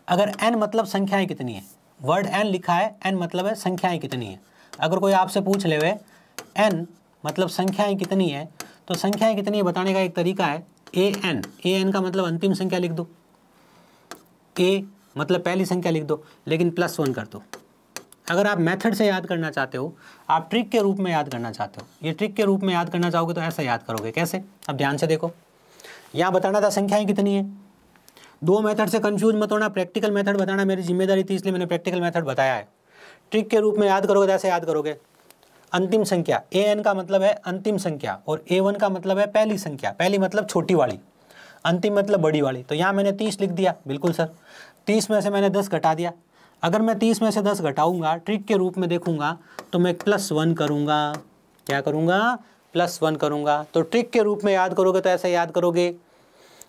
अगर n मतलब संख्याएं कितनी है, वर्ड n लिखा है, n मतलब है संख्याएं कितनी है। अगर कोई आपसे पूछ ले वे n मतलब संख्याएं कितनी है, तो संख्याएं कितनी है बताने का एक तरीका है an का मतलब अंतिम संख्या लिख दो, a मतलब पहली संख्या लिख दो, लेकिन +1 कर दो। अगर आप मेथड से याद करना चाहते हो, आप ट्रिक के रूप में याद करना चाहते हो, ये ट्रिक के रूप में याद करना चाहोगे तो ऐसा याद करोगे। कैसे? अब ध्यान से देखो, यहाँ बताना था संख्याएं कितनी है। दो मेथड से कंफ्यूज मत होना, प्रैक्टिकल मेथड बताना मेरी जिम्मेदारी थी, इसलिए मैंने प्रैक्टिकल मेथड बताया है। ट्रिक के रूप में याद करोगे तो ऐसे याद करोगे, अंतिम संख्या an का मतलब है अंतिम संख्या, और a1 का मतलब है पहली संख्या। पहली मतलब छोटी वाली, अंतिम मतलब बड़ी वाली। तो यहाँ मैंने 30 लिख दिया। बिल्कुल सर, 30 में से मैंने 10 घटा दिया। अगर मैं 30 में से 10 घटाऊंगा, ट्रिक के रूप में देखूंगा, तो मैं +1 करूंगा। क्या करूंगा? +1 करूंगा। तो ट्रिक के रूप में याद करोगे तो ऐसे याद करोगे,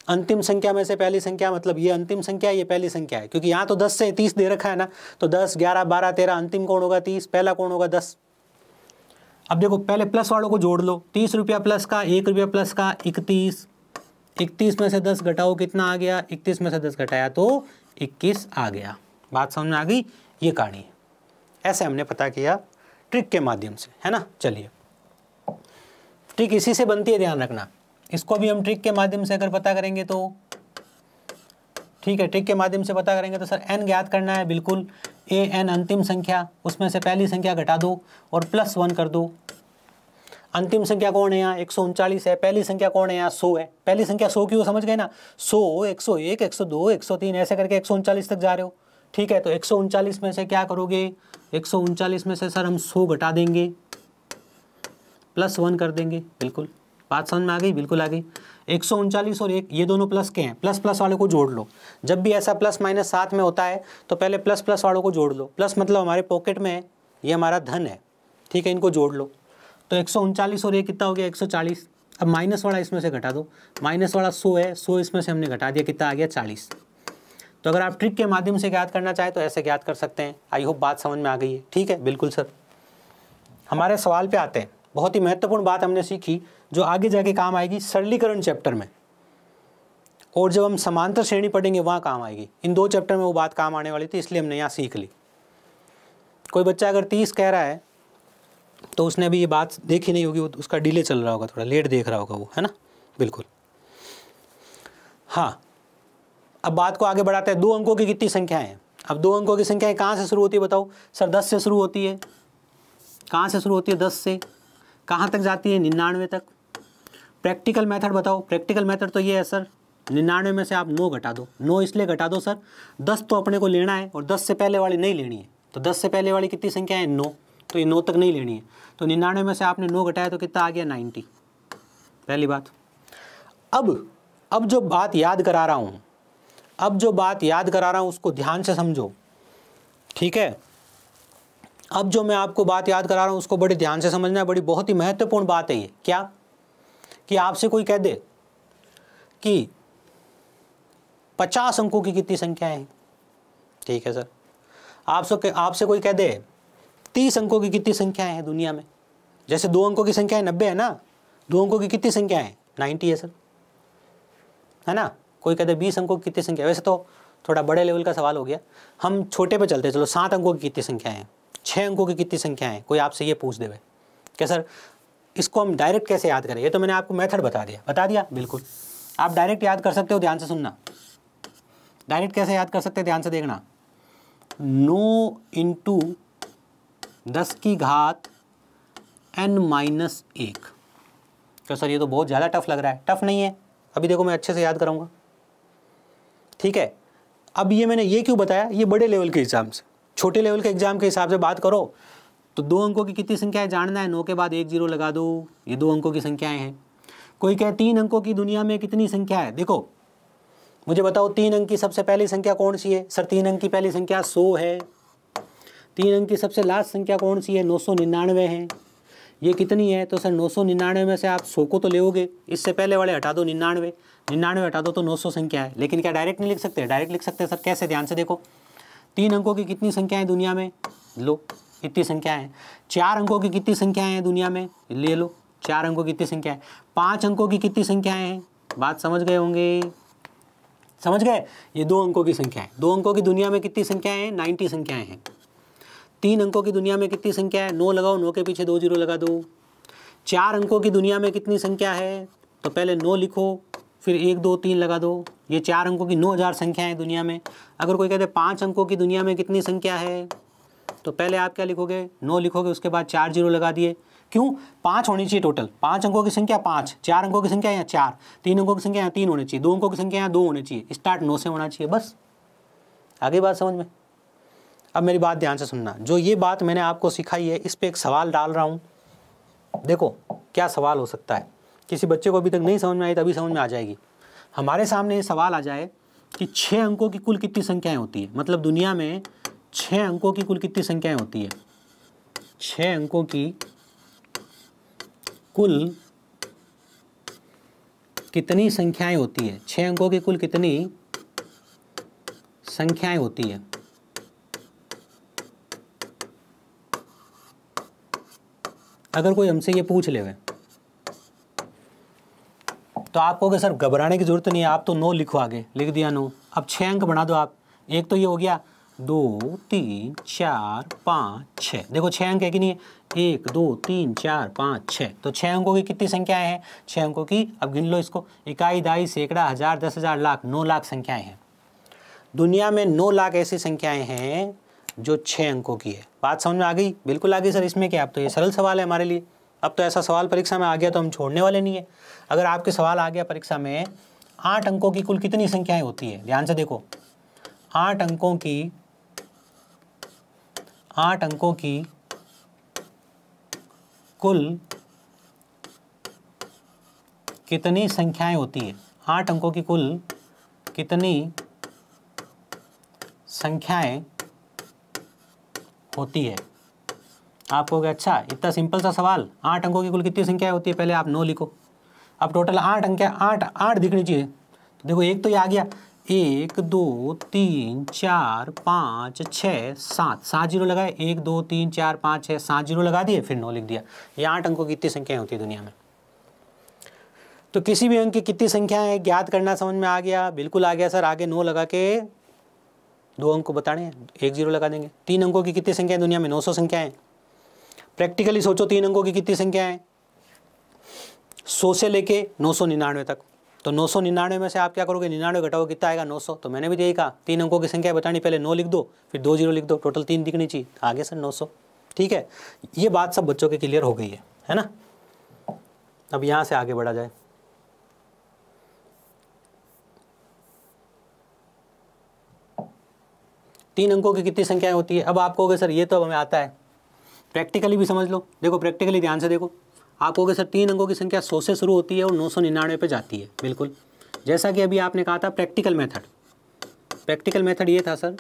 अंतिम संख्या में से पहली संख्या, मतलब ये अंतिम संख्या, ये पहली संख्या है, क्योंकि यहाँ तो 10 से 30 दे रखा है ना, तो 10, 11, 12, 13, अंतिम कौन होगा? 30, पहला कौन होगा? 10। अब देखो पहले प्लस वालों को जोड़ लो, 30 रुपया प्लस का, 1 रुपया प्लस का 31, 31 में से 10 घटाओ, कितना आ गया? 31 में से 10 घटाया तो 21 आ गया। बात समझ में आ गई? ये कहानी है। ऐसे हमने पता किया ट्रिक के माध्यम से, है ना। चलिए, ट्रिक इसी से बनती है, ध्यान रखना। इसको भी हम ट्रिक के माध्यम से अगर पता करेंगे तो ठीक है, ट्रिक के माध्यम से पता करेंगे तो सर n ज्ञात करना है। बिल्कुल, an अंतिम संख्या, उसमें से पहली संख्या घटा दो और +1 कर दो। अंतिम संख्या कौन है यहाँ? 139 है। पहली संख्या कौन है यहाँ? 100 है। पहली संख्या 100 की, वो समझ गए ना। 100, 101, 102, 103 ऐसे करके 139 तक जा रहे हो। ठीक है, तो 139 में से क्या करोगे? 139 में से सर हम 100 घटा देंगे, +1 कर देंगे। बिल्कुल, बात समझ में आ गई? बिल्कुल आ गई। 139 और 1 ये दोनों प्लस के हैं, प्लस प्लस वाले को जोड़ लो। जब भी ऐसा प्लस माइनस साथ में होता है तो पहले प्लस प्लस वालों को जोड़ लो। प्लस मतलब हमारे पॉकेट में है, ये हमारा धन है। ठीक है, इनको जोड़ लो। तो 139 और 1 कितना हो गया? 140। अब माइनस वाला इसमें से घटा दो, माइनस वाला 100 है, 100 इसमें से हमने घटा दिया, कितना आ गया? 40। तो अगर आप ट्रिक के माध्यम से ज्ञात करना चाहें तो ऐसे ज्ञात कर सकते हैं। आई होप बात समझ में आ गई है। ठीक है, बिल्कुल सर। हमारे सवाल पे आते हैं। बहुत ही महत्वपूर्ण बात हमने सीखी जो आगे जाके काम आएगी सरलीकरण चैप्टर में, और जब हम समांतर श्रेणी पढ़ेंगे वहाँ काम आएगी। इन 2 चैप्टर में वो बात काम आने वाली थी, इसलिए हमने यहाँ सीख ली। कोई बच्चा अगर 30 कह रहा है तो उसने अभी ये बात देखी नहीं होगी, उसका डिले चल रहा होगा, थोड़ा लेट देख रहा होगा वो, है ना। बिल्कुल। हाँ, अब बात को आगे बढ़ाते हैं। 2 अंकों की कितनी संख्याएं हैं? अब 2 अंकों की संख्याएं कहाँ से शुरू होती है बताओ? सर 10 से शुरू होती है। कहाँ से शुरू होती है? 10 से। कहाँ तक जाती है? 99 तक। प्रैक्टिकल मेथड बताओ। प्रैक्टिकल मेथड तो ये है सर, 99 में से आप 9 घटा दो। 9 इसलिए घटा दो सर, 10 तो अपने को लेना है और 10 से पहले वाली नहीं लेनी है। तो 10 से पहले वाली कितनी संख्या है? 9, तो ये 9 तक नहीं लेनी है। तो 99 में से आपने 9 घटाया तो कितना आ गया? 90, पहली बात। अब जो बात याद करा रहा हूँ, उसको ध्यान से समझो, ठीक है। अब जो मैं आपको बात याद करा रहा हूँ उसको बड़े ध्यान से समझना है, बहुत ही महत्वपूर्ण बात है ये। क्या कि आपसे कोई कह दे कि 50 अंकों की कितनी संख्याएं हैं, ठीक है सर। आपसे कोई कह दे 30 अंकों की कितनी संख्याएं हैं दुनिया में। जैसे 2 अंकों की संख्या है 90 है ना, 2 अंकों की कितनी संख्या है? 90 है सर, है ना। कोई कहते 20 अंकों की कितनी संख्या है। वैसे तो थोड़ा बड़े लेवल का सवाल हो गया, हम छोटे पे चलते हैं। चलो 7 अंकों की कितनी संख्या है, 6 अंकों की कितनी संख्या है। कोई आपसे ये पूछ देवे क्या सर इसको हम डायरेक्ट कैसे याद करें? ये तो मैंने आपको मेथड बता दिया। बिल्कुल आप डायरेक्ट याद कर सकते हो, ध्यान से सुनना। डायरेक्ट कैसे याद कर सकते हैं, ध्यान से देखना। 9 इंटू 10 की घात n-1। तो सर ये तो बहुत ज़्यादा टफ लग रहा है। टफ नहीं है, अभी देखो मैं अच्छे से याद कराऊंगा, ठीक है। अब ये मैंने ये क्यों बताया, ये बड़े लेवल के एग्जाम से, छोटे लेवल के एग्जाम के हिसाब से बात करो तो 2 अंकों की कितनी संख्याएं जानना है, 9 के बाद 1 0 लगा दो, ये 2 अंकों की संख्याएं हैं। कोई कहे 3 अंकों की दुनिया में कितनी संख्या है। देखो मुझे बताओ 3 अंक की सबसे पहली संख्या कौन सी है? सर 3 अंक की पहली संख्या 100 है। 3 अंक की सबसे लास्ट संख्या कौन सी है? 999 है। ये कितनी है? तो सर 999 में से आप 100 को तो लेओगे, इससे पहले वाले हटा दो 99 हटा दो तो 900 संख्या है। लेकिन क्या डायरेक्ट नहीं लिख सकते? डायरेक्ट लिख सकते हैं सर। कैसे? ध्यान से देखो, 3 अंकों की कितनी संख्या है दुनिया में? लो कितनी संख्या है। 4 अंकों की कितनी संख्याएं हैं दुनिया में? ले लो 4 अंकों की कितनी संख्या है। 5 अंकों की कितनी संख्याएं हैं? बात समझ गए होंगे, समझ गए। ये 2 अंकों की संख्या है। 2 अंकों की दुनिया में कितनी संख्याएं हैं? 90 संख्याएं हैं। 3 अंकों की दुनिया में कितनी संख्या है? 9 लगाओ, 9 के पीछे 2 0 लगा दो। 4 अंकों की दुनिया में कितनी संख्या है? तो पहले 9 लिखो, फिर 1 2 3 लगा दो। ये 4 अंकों की 9000 संख्या है दुनिया में। अगर कोई कहते 5 अंकों की दुनिया में कितनी संख्या है, तो पहले आप क्या लिखोगे? 9 लिखोगे, उसके बाद 4 0 लगा दिए। क्यों? 5 होनी चाहिए टोटल। 5 अंकों की संख्या 5, 4 अंकों की संख्या यहाँ 4, 3 अंकों की संख्या यहाँ 3 होनी चाहिए, 2 अंकों की संख्या यहाँ 2 होनी चाहिए। स्टार्ट 9 से होना चाहिए, बस। आगे बात समझ में? अब मेरी बात ध्यान से सुनना। जो ये बात मैंने आपको सिखाई है, इस पर एक सवाल डाल रहा हूँ। देखो क्या सवाल हो सकता है। किसी बच्चे को अभी तक नहीं समझ में आई, तभी समझ में आ जाएगी। हमारे सामने ये सवाल आ जाए कि 6 अंकों की कुल कितनी संख्याएँ होती है। मतलब दुनिया में 6 अंकों की कुल कितनी संख्याएँ होती है? 6 अंकों की कुल कितनी संख्याएं होती है? 6 अंकों की कुल कितनी संख्याएं होती है? अगर कोई हमसे ये पूछ ले तो आप कहोगे सर घबराने की जरूरत नहीं है, आप तो 9 लिखो, आगे लिख दिया 9। अब 6 अंक बना दो आप। एक तो ये हो गया, 2 3 4 5 6। देखो 6 अंक है कि नहीं है? 1 2 3 4 5 6। तो 6 अंकों की कितनी संख्याएं हैं? 6 अंकों की, अब गिन लो इसको, इकाई, दहाई, सैकड़ा, हजार, 10,000, लाख, 9 लाख संख्याएं हैं दुनिया में। 9 लाख ऐसी संख्याएं हैं जो 6 अंकों की है। बात समझ में आ गई? बिल्कुल आ गई सर। इसमें क्या, अब तो ये सरल सवाल है हमारे लिए। अब तो ऐसा सवाल परीक्षा में आ गया तो हम छोड़ने वाले नहीं है। अगर आपके सवाल आ गया परीक्षा में 8 अंकों की कुल कितनी संख्याएं होती है, ध्यान से देखो। 8 अंकों की कुल कितनी संख्याएं होती है? 8 अंकों की कुल कितनी संख्याएं होती है? आप कहोगे अच्छा इतना सिंपल सा सवाल, 8 अंकों की कुल कितनी संख्याएं होती है? पहले आप 9 लिखो। अब टोटल 8 अंक, 8 दिखनी चाहिए। तो देखो एक तो ये आ गया, 1 2 3 4 5 6 7, 7 0 लगाए, 1 2 3 4 5 6 7 0 लगा दिए, फिर 9 लिख दिया। ये 8 अंकों की कितनी संख्याएं होती है दुनिया में? तो किसी भी अंक की कितनी संख्याएं ज्ञात करना समझ में आ गया? बिल्कुल आ गया सर। आगे 9 लगा के 2 अंक को बताने हैं, 1 0 लगा देंगे। 3 अंकों की कितनी संख्या है दुनिया में? 900 संख्याएं। प्रैक्टिकली सोचो, 3 अंकों की कितनी संख्या है? 100 से लेके 999 तक। तो 999 में से आप क्या करोगे? 99 घटाओ, कितना आएगा? 900। तो मैंने भी यही कहा, 3 अंकों की संख्या बतानी, पहले 9 लिख दो, फिर 2 0 लिख दो, टोटल 3 दिखनी चाहिए, आगे सर 900। ठीक है, ये बात सब बच्चों के क्लियर हो गई है ना। अब यहाँ से आगे बढ़ा जाए। 3 अंकों की कितनी संख्याएं होती है। अब आप कहोगे सर ये तो हमें आता है, प्रैक्टिकली भी समझ लो। देखो प्रैक्टिकली ध्यान से देखो, आप कहोगे सर 3 अंकों की संख्या 100 से शुरू होती है और 999 पे जाती है। बिल्कुल, जैसा कि अभी आपने कहा था प्रैक्टिकल मेथड। प्रैक्टिकल मेथड ये था सर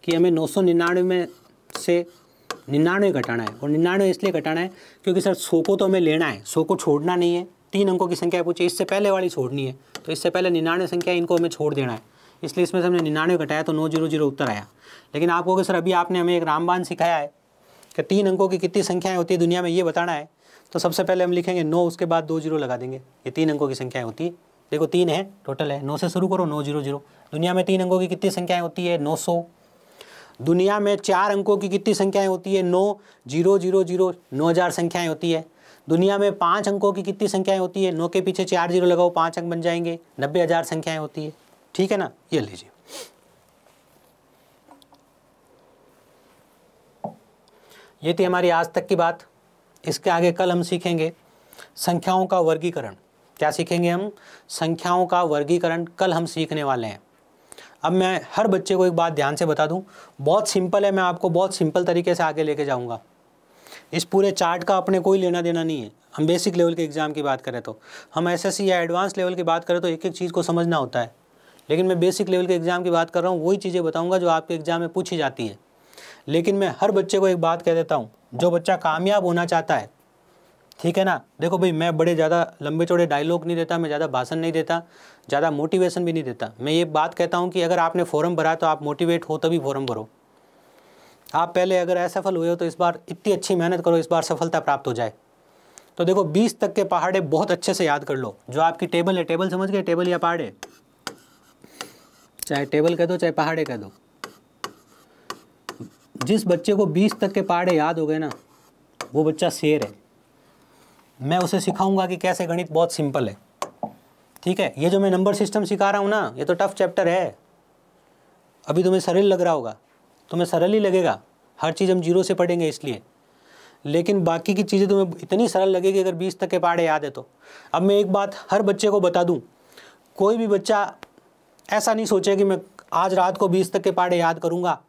कि हमें 999 में से 99 घटाना है, और 99 इसलिए घटाना है क्योंकि सर 100 को तो हमें लेना है, 100 को छोड़ना नहीं है। 3 अंकों की संख्या पूछी, इससे पहले वाली छोड़नी है, तो इससे पहले 99 संख्या इनको हमें छोड़ देना है, इसलिए इसमें से हमने 99 घटाया तो 900 उत्तर आया। लेकिन आप कहोगे सर अभी आपने हमें एक रामबाण सिखाया है कि 3 अंकों की कितनी संख्याएँ होती है दुनिया में, ये बताना है। तो सबसे पहले हम लिखेंगे 9, उसके बाद 2 जीरो लगा देंगे। ये 3 अंकों की संख्याएँ होती है। देखो 3 है, टोटल है, 9 से शुरू करो, 900। दुनिया में 3 अंकों की कितनी संख्याएँ होती है, 900। दुनिया में 4 अंकों की कितनी संख्याएं होती है, 9000, 9000 संख्याएं होती है। दुनिया में 5 अंकों की कितनी संख्याएं होती है, 9 के पीछे 4 जीरो लगाओ, 5 अंक बन जाएंगे, 90000 संख्याएं होती है। ठीक है ना, ये लीजिए। ये थी हमारी आज तक की बात। इसके आगे कल हम सीखेंगे संख्याओं का वर्गीकरण। क्या सीखेंगे हम, संख्याओं का वर्गीकरण कल हम सीखने वाले हैं। अब मैं हर बच्चे को एक बात ध्यान से बता दूं, बहुत सिंपल है, मैं आपको बहुत सिंपल तरीके से आगे लेके जाऊंगा। इस पूरे चार्ट का अपने कोई लेना देना नहीं है। हम बेसिक लेवल के एग्ज़ाम की बात करें तो, हम एसएससी या एडवांस लेवल की बात करें तो एक एक चीज़ को समझना होता है, लेकिन मैं बेसिक लेवल के एग्ज़ाम की बात कर रहा हूँ, वही चीज़ें बताऊँगा जो आपके एग्ज़ाम में पूछी जाती है। लेकिन मैं हर बच्चे को एक बात कह देता हूँ, जो बच्चा कामयाब होना चाहता है, ठीक है ना, देखो भाई मैं बड़े ज़्यादा लंबे चौड़े डायलॉग नहीं देता, मैं ज़्यादा भाषण नहीं देता, ज़्यादा मोटिवेशन भी नहीं देता। मैं ये बात कहता हूँ कि अगर आपने फॉर्म भरा तो आप मोटिवेट हो तभी फॉर्म भरो। आप पहले अगर असफल हुए हो तो इस बार इतनी अच्छी मेहनत करो, इस बार सफलता प्राप्त हो जाए। तो देखो 20 तक के पहाड़े बहुत अच्छे से याद कर लो। जो आपकी टेबल है, टेबल समझ गए, टेबल या पहाड़े, चाहे टेबल कह दो चाहे पहाड़े कह दो। जिस बच्चे को 20 तक के पहाड़े याद हो गए ना, वो बच्चा शेर है। मैं उसे सिखाऊंगा कि कैसे गणित बहुत सिंपल है। ठीक है, ये जो मैं नंबर सिस्टम सिखा रहा हूँ ना, ये तो टफ चैप्टर है। अभी तुम्हें सरल लग रहा होगा, तुम्हें सरल ही लगेगा, हर चीज़ हम जीरो से पढ़ेंगे इसलिए, लेकिन बाकी की चीज़ें तुम्हें इतनी सरल लगेगी अगर 20 तक के पहाड़े याद है तो। अब मैं एक बात हर बच्चे को बता दूँ, कोई भी बच्चा ऐसा नहीं सोचे कि मैं आज रात को 20 तक के पहाड़े याद करूँगा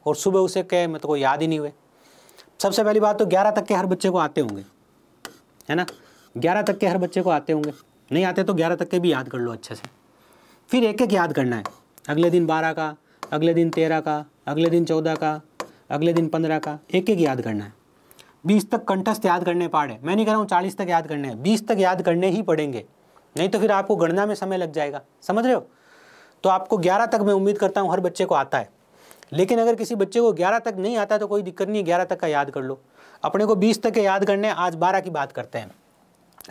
और सुबह उसे कहे मैं तो कोई याद ही नहीं हुए। सबसे पहली बात तो 11 तक के हर बच्चे को आते होंगे, है ना, 11 तक के हर बच्चे को आते होंगे। नहीं आते तो 11 तक के भी याद कर लो अच्छे से। फिर एक एक याद करना है, अगले दिन 12 का, अगले दिन 13 का, अगले दिन 14 का, अगले दिन 15 का, एक एक याद करना है। 20 तक कंठस्थ याद करने पड़े, मैं नहीं कह रहा हूँ 40 तक याद करने हैं, 20 तक याद करने ही पड़ेंगे, नहीं तो फिर आपको गणना में समय लग जाएगा। समझ रहे हो? तो आपको 11 तक मैं उम्मीद करता हूँ हर बच्चे को आता है। लेकिन अगर किसी बच्चे को 11 तक नहीं आता तो कोई दिक्कत नहीं है, 11 तक का याद कर लो। अपने को 20 तक के याद करने, आज 12 की बात करते हैं।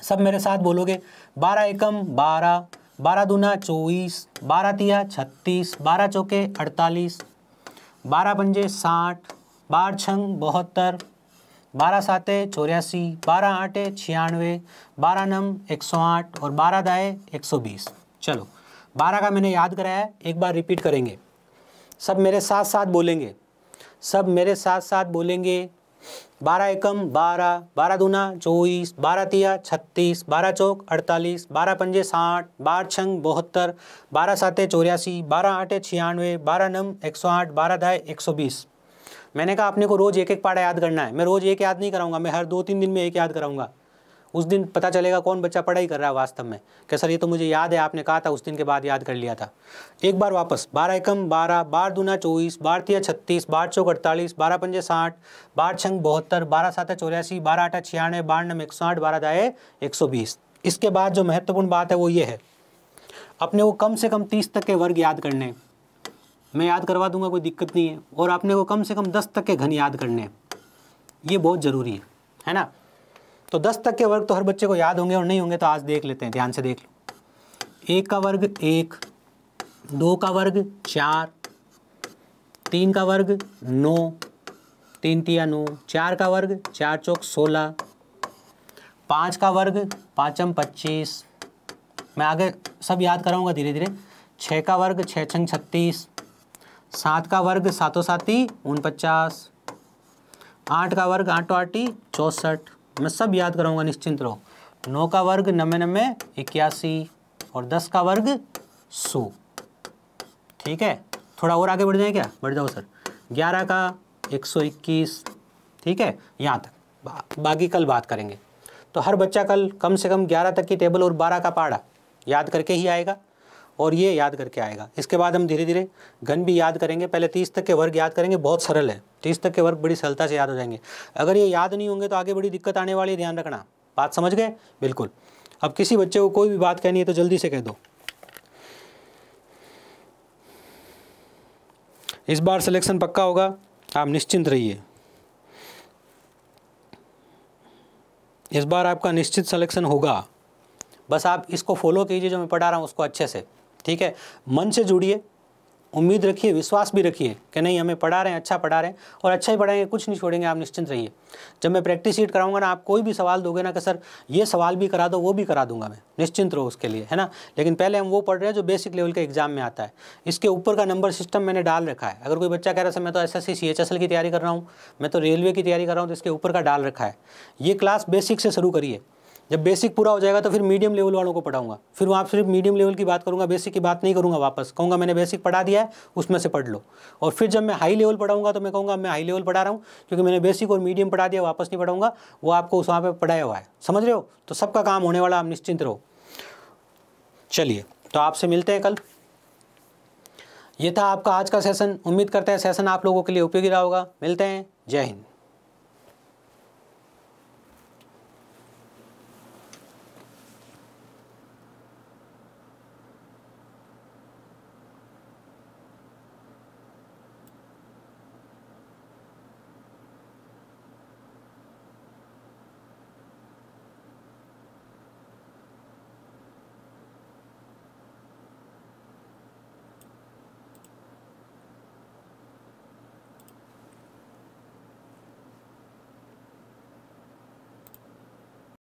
सब मेरे साथ बोलोगे, 12 एकम 12, 12 दूना 24, 12 तिया 36, 12 चौके 48, 12 पंजे 60, 12 छंग 72, 12 साते 84, 12 आठे 96, 12 नम 108 और 12 दाए 120। चलो 12 का मैंने याद कराया है, एक बार रिपीट करेंगे। सब मेरे साथ साथ बोलेंगे, सब मेरे साथ साथ बोलेंगे। 12 एकम 12, 12 दूना 24, 12 तिया 36, 12 चौक 48, 12 पंजे 60, 12 छंग 72, 12 साते 84, 12 आठे 96, 12 नम 108, 12 दाए 120। मैंने कहा अपने को रोज़ एक एक पहाड़ा याद करना है। मैं रोज़ एक याद नहीं कराऊंगा, मैं हर 2-3 दिन में एक याद कराऊंगा। उस दिन पता चलेगा कौन बच्चा पढ़ाई कर रहा है वास्तव में, कि सर ये तो मुझे याद है, आपने कहा था, उस दिन के बाद याद कर लिया था। एक बार वापस, 12 एकम 12, 12 दूना 24, 12 तिया 36, 12 चौक 48, 12 पंजे 60, 12 छंग 72, 12 साते 84, 12 आठा 96, 12 नम 108, 12 दाए 120। इसके बाद जो महत्वपूर्ण बात है वो ये है, अपने को कम से कम 30 तक के वर्ग याद करने। मैं याद करवा दूंगा, कोई दिक्कत नहीं है। और आपने को कम से कम 10 तक के घन याद करने हैं, ये बहुत ज़रूरी है ना। तो 10 तक के वर्ग तो हर बच्चे को याद होंगे, और नहीं होंगे तो आज देख लेते हैं, ध्यान से देख लो। 1 का वर्ग 1, 2 का वर्ग 4, 3 का वर्ग 9, 3 तिया 9, 4 का वर्ग 4 चौक 16, 5 का वर्ग 5 25, मैं आगे सब याद कराऊंगा धीरे धीरे। 6 का वर्ग 6 छंग 36, 7 का वर्ग 7 साती 49, 8 का वर्ग 8 आटी 64, मैं सब याद कराऊंगा, निश्चिंत रहो। 9 का वर्ग 9 81 और 10 का वर्ग 100। ठीक है, थोड़ा और आगे बढ़ जाए क्या, बढ़ जाओ सर। 11 का 121, ठीक है, यहाँ तक, बाकी कल बात करेंगे। तो हर बच्चा कल कम से कम 11 तक की टेबल और 12 का पहाड़ा याद करके ही आएगा और ये याद करके आएगा। इसके बाद हम धीरे धीरे घन भी याद करेंगे। पहले 30 तक के वर्ग याद करेंगे, बहुत सरल है, 30 तक के वर्ग बड़ी सरलता से याद हो जाएंगे। अगर ये याद नहीं होंगे तो आगे बड़ी दिक्कत आने वाली है, ध्यान रखना। बात समझ गए? बिल्कुल। अब किसी बच्चे को कोई भी बात कहनी है तो जल्दी से कह दो। इस बार सिलेक्शन पक्का होगा, आप निश्चिंत रहिए। इस बार आपका निश्चित सिलेक्शन होगा। बस आप इसको फॉलो कीजिए जो मैं पढ़ा रहा हूँ उसको अच्छे से, ठीक है। मन से जुड़िए, उम्मीद रखिए, विश्वास भी रखिए कि नहीं हमें पढ़ा रहे हैं, अच्छा पढ़ा रहे हैं और अच्छा ही पढ़ाएंगे, कुछ नहीं छोड़ेंगे, आप निश्चिंत रहिए। जब मैं प्रैक्टिस शीट कराऊंगा ना, आप कोई भी सवाल दोगे ना कि सर ये सवाल भी करा दो, वो भी करा दूंगा मैं, निश्चिंत रहो उसके लिए, है ना। लेकिन पहले हम वो पढ़ रहे हैं जो बेसिक लेवल के एग्जाम में आता है। इसके ऊपर का नंबर सिस्टम मैंने डाल रखा है। अगर कोई बच्चा कह रहा है सर मैं तो SSC CHSL की तैयारी कर रहा हूँ, मैं तो रेलवे की तैयारी कर रहा हूँ, तो इसके ऊपर का डाल रखा है। ये क्लास बेसिक से शुरू करिए, जब बेसिक पूरा हो जाएगा तो फिर मीडियम लेवल वालों को पढ़ाऊंगा। फिर वहाँ सिर्फ मीडियम लेवल की बात करूँगा, बेसिक की बात नहीं करूँगा। वापस कहूँगा मैंने बेसिक पढ़ा दिया है, उसमें से पढ़ लो। और फिर जब मैं हाई लेवल पढ़ाऊँगा तो मैं कहूँगा मैं हाई लेवल पढ़ा रहा हूँ क्योंकि मैंने बेसिक और मीडियम पढ़ा दिया, वापस नहीं पढ़ाऊँगा, वो आपको उस वहाँ पर पढ़ाया हुआ है। समझ रहे हो? तो सबका काम होने वाला, आप निश्चिंत रहो। चलिए, तो आपसे मिलते हैं कल। ये था आपका आज का सेशन। उम्मीद करते हैं सेशन आप लोगों के लिए उपयोगी रहा होगा। मिलते हैं, जय हिंद।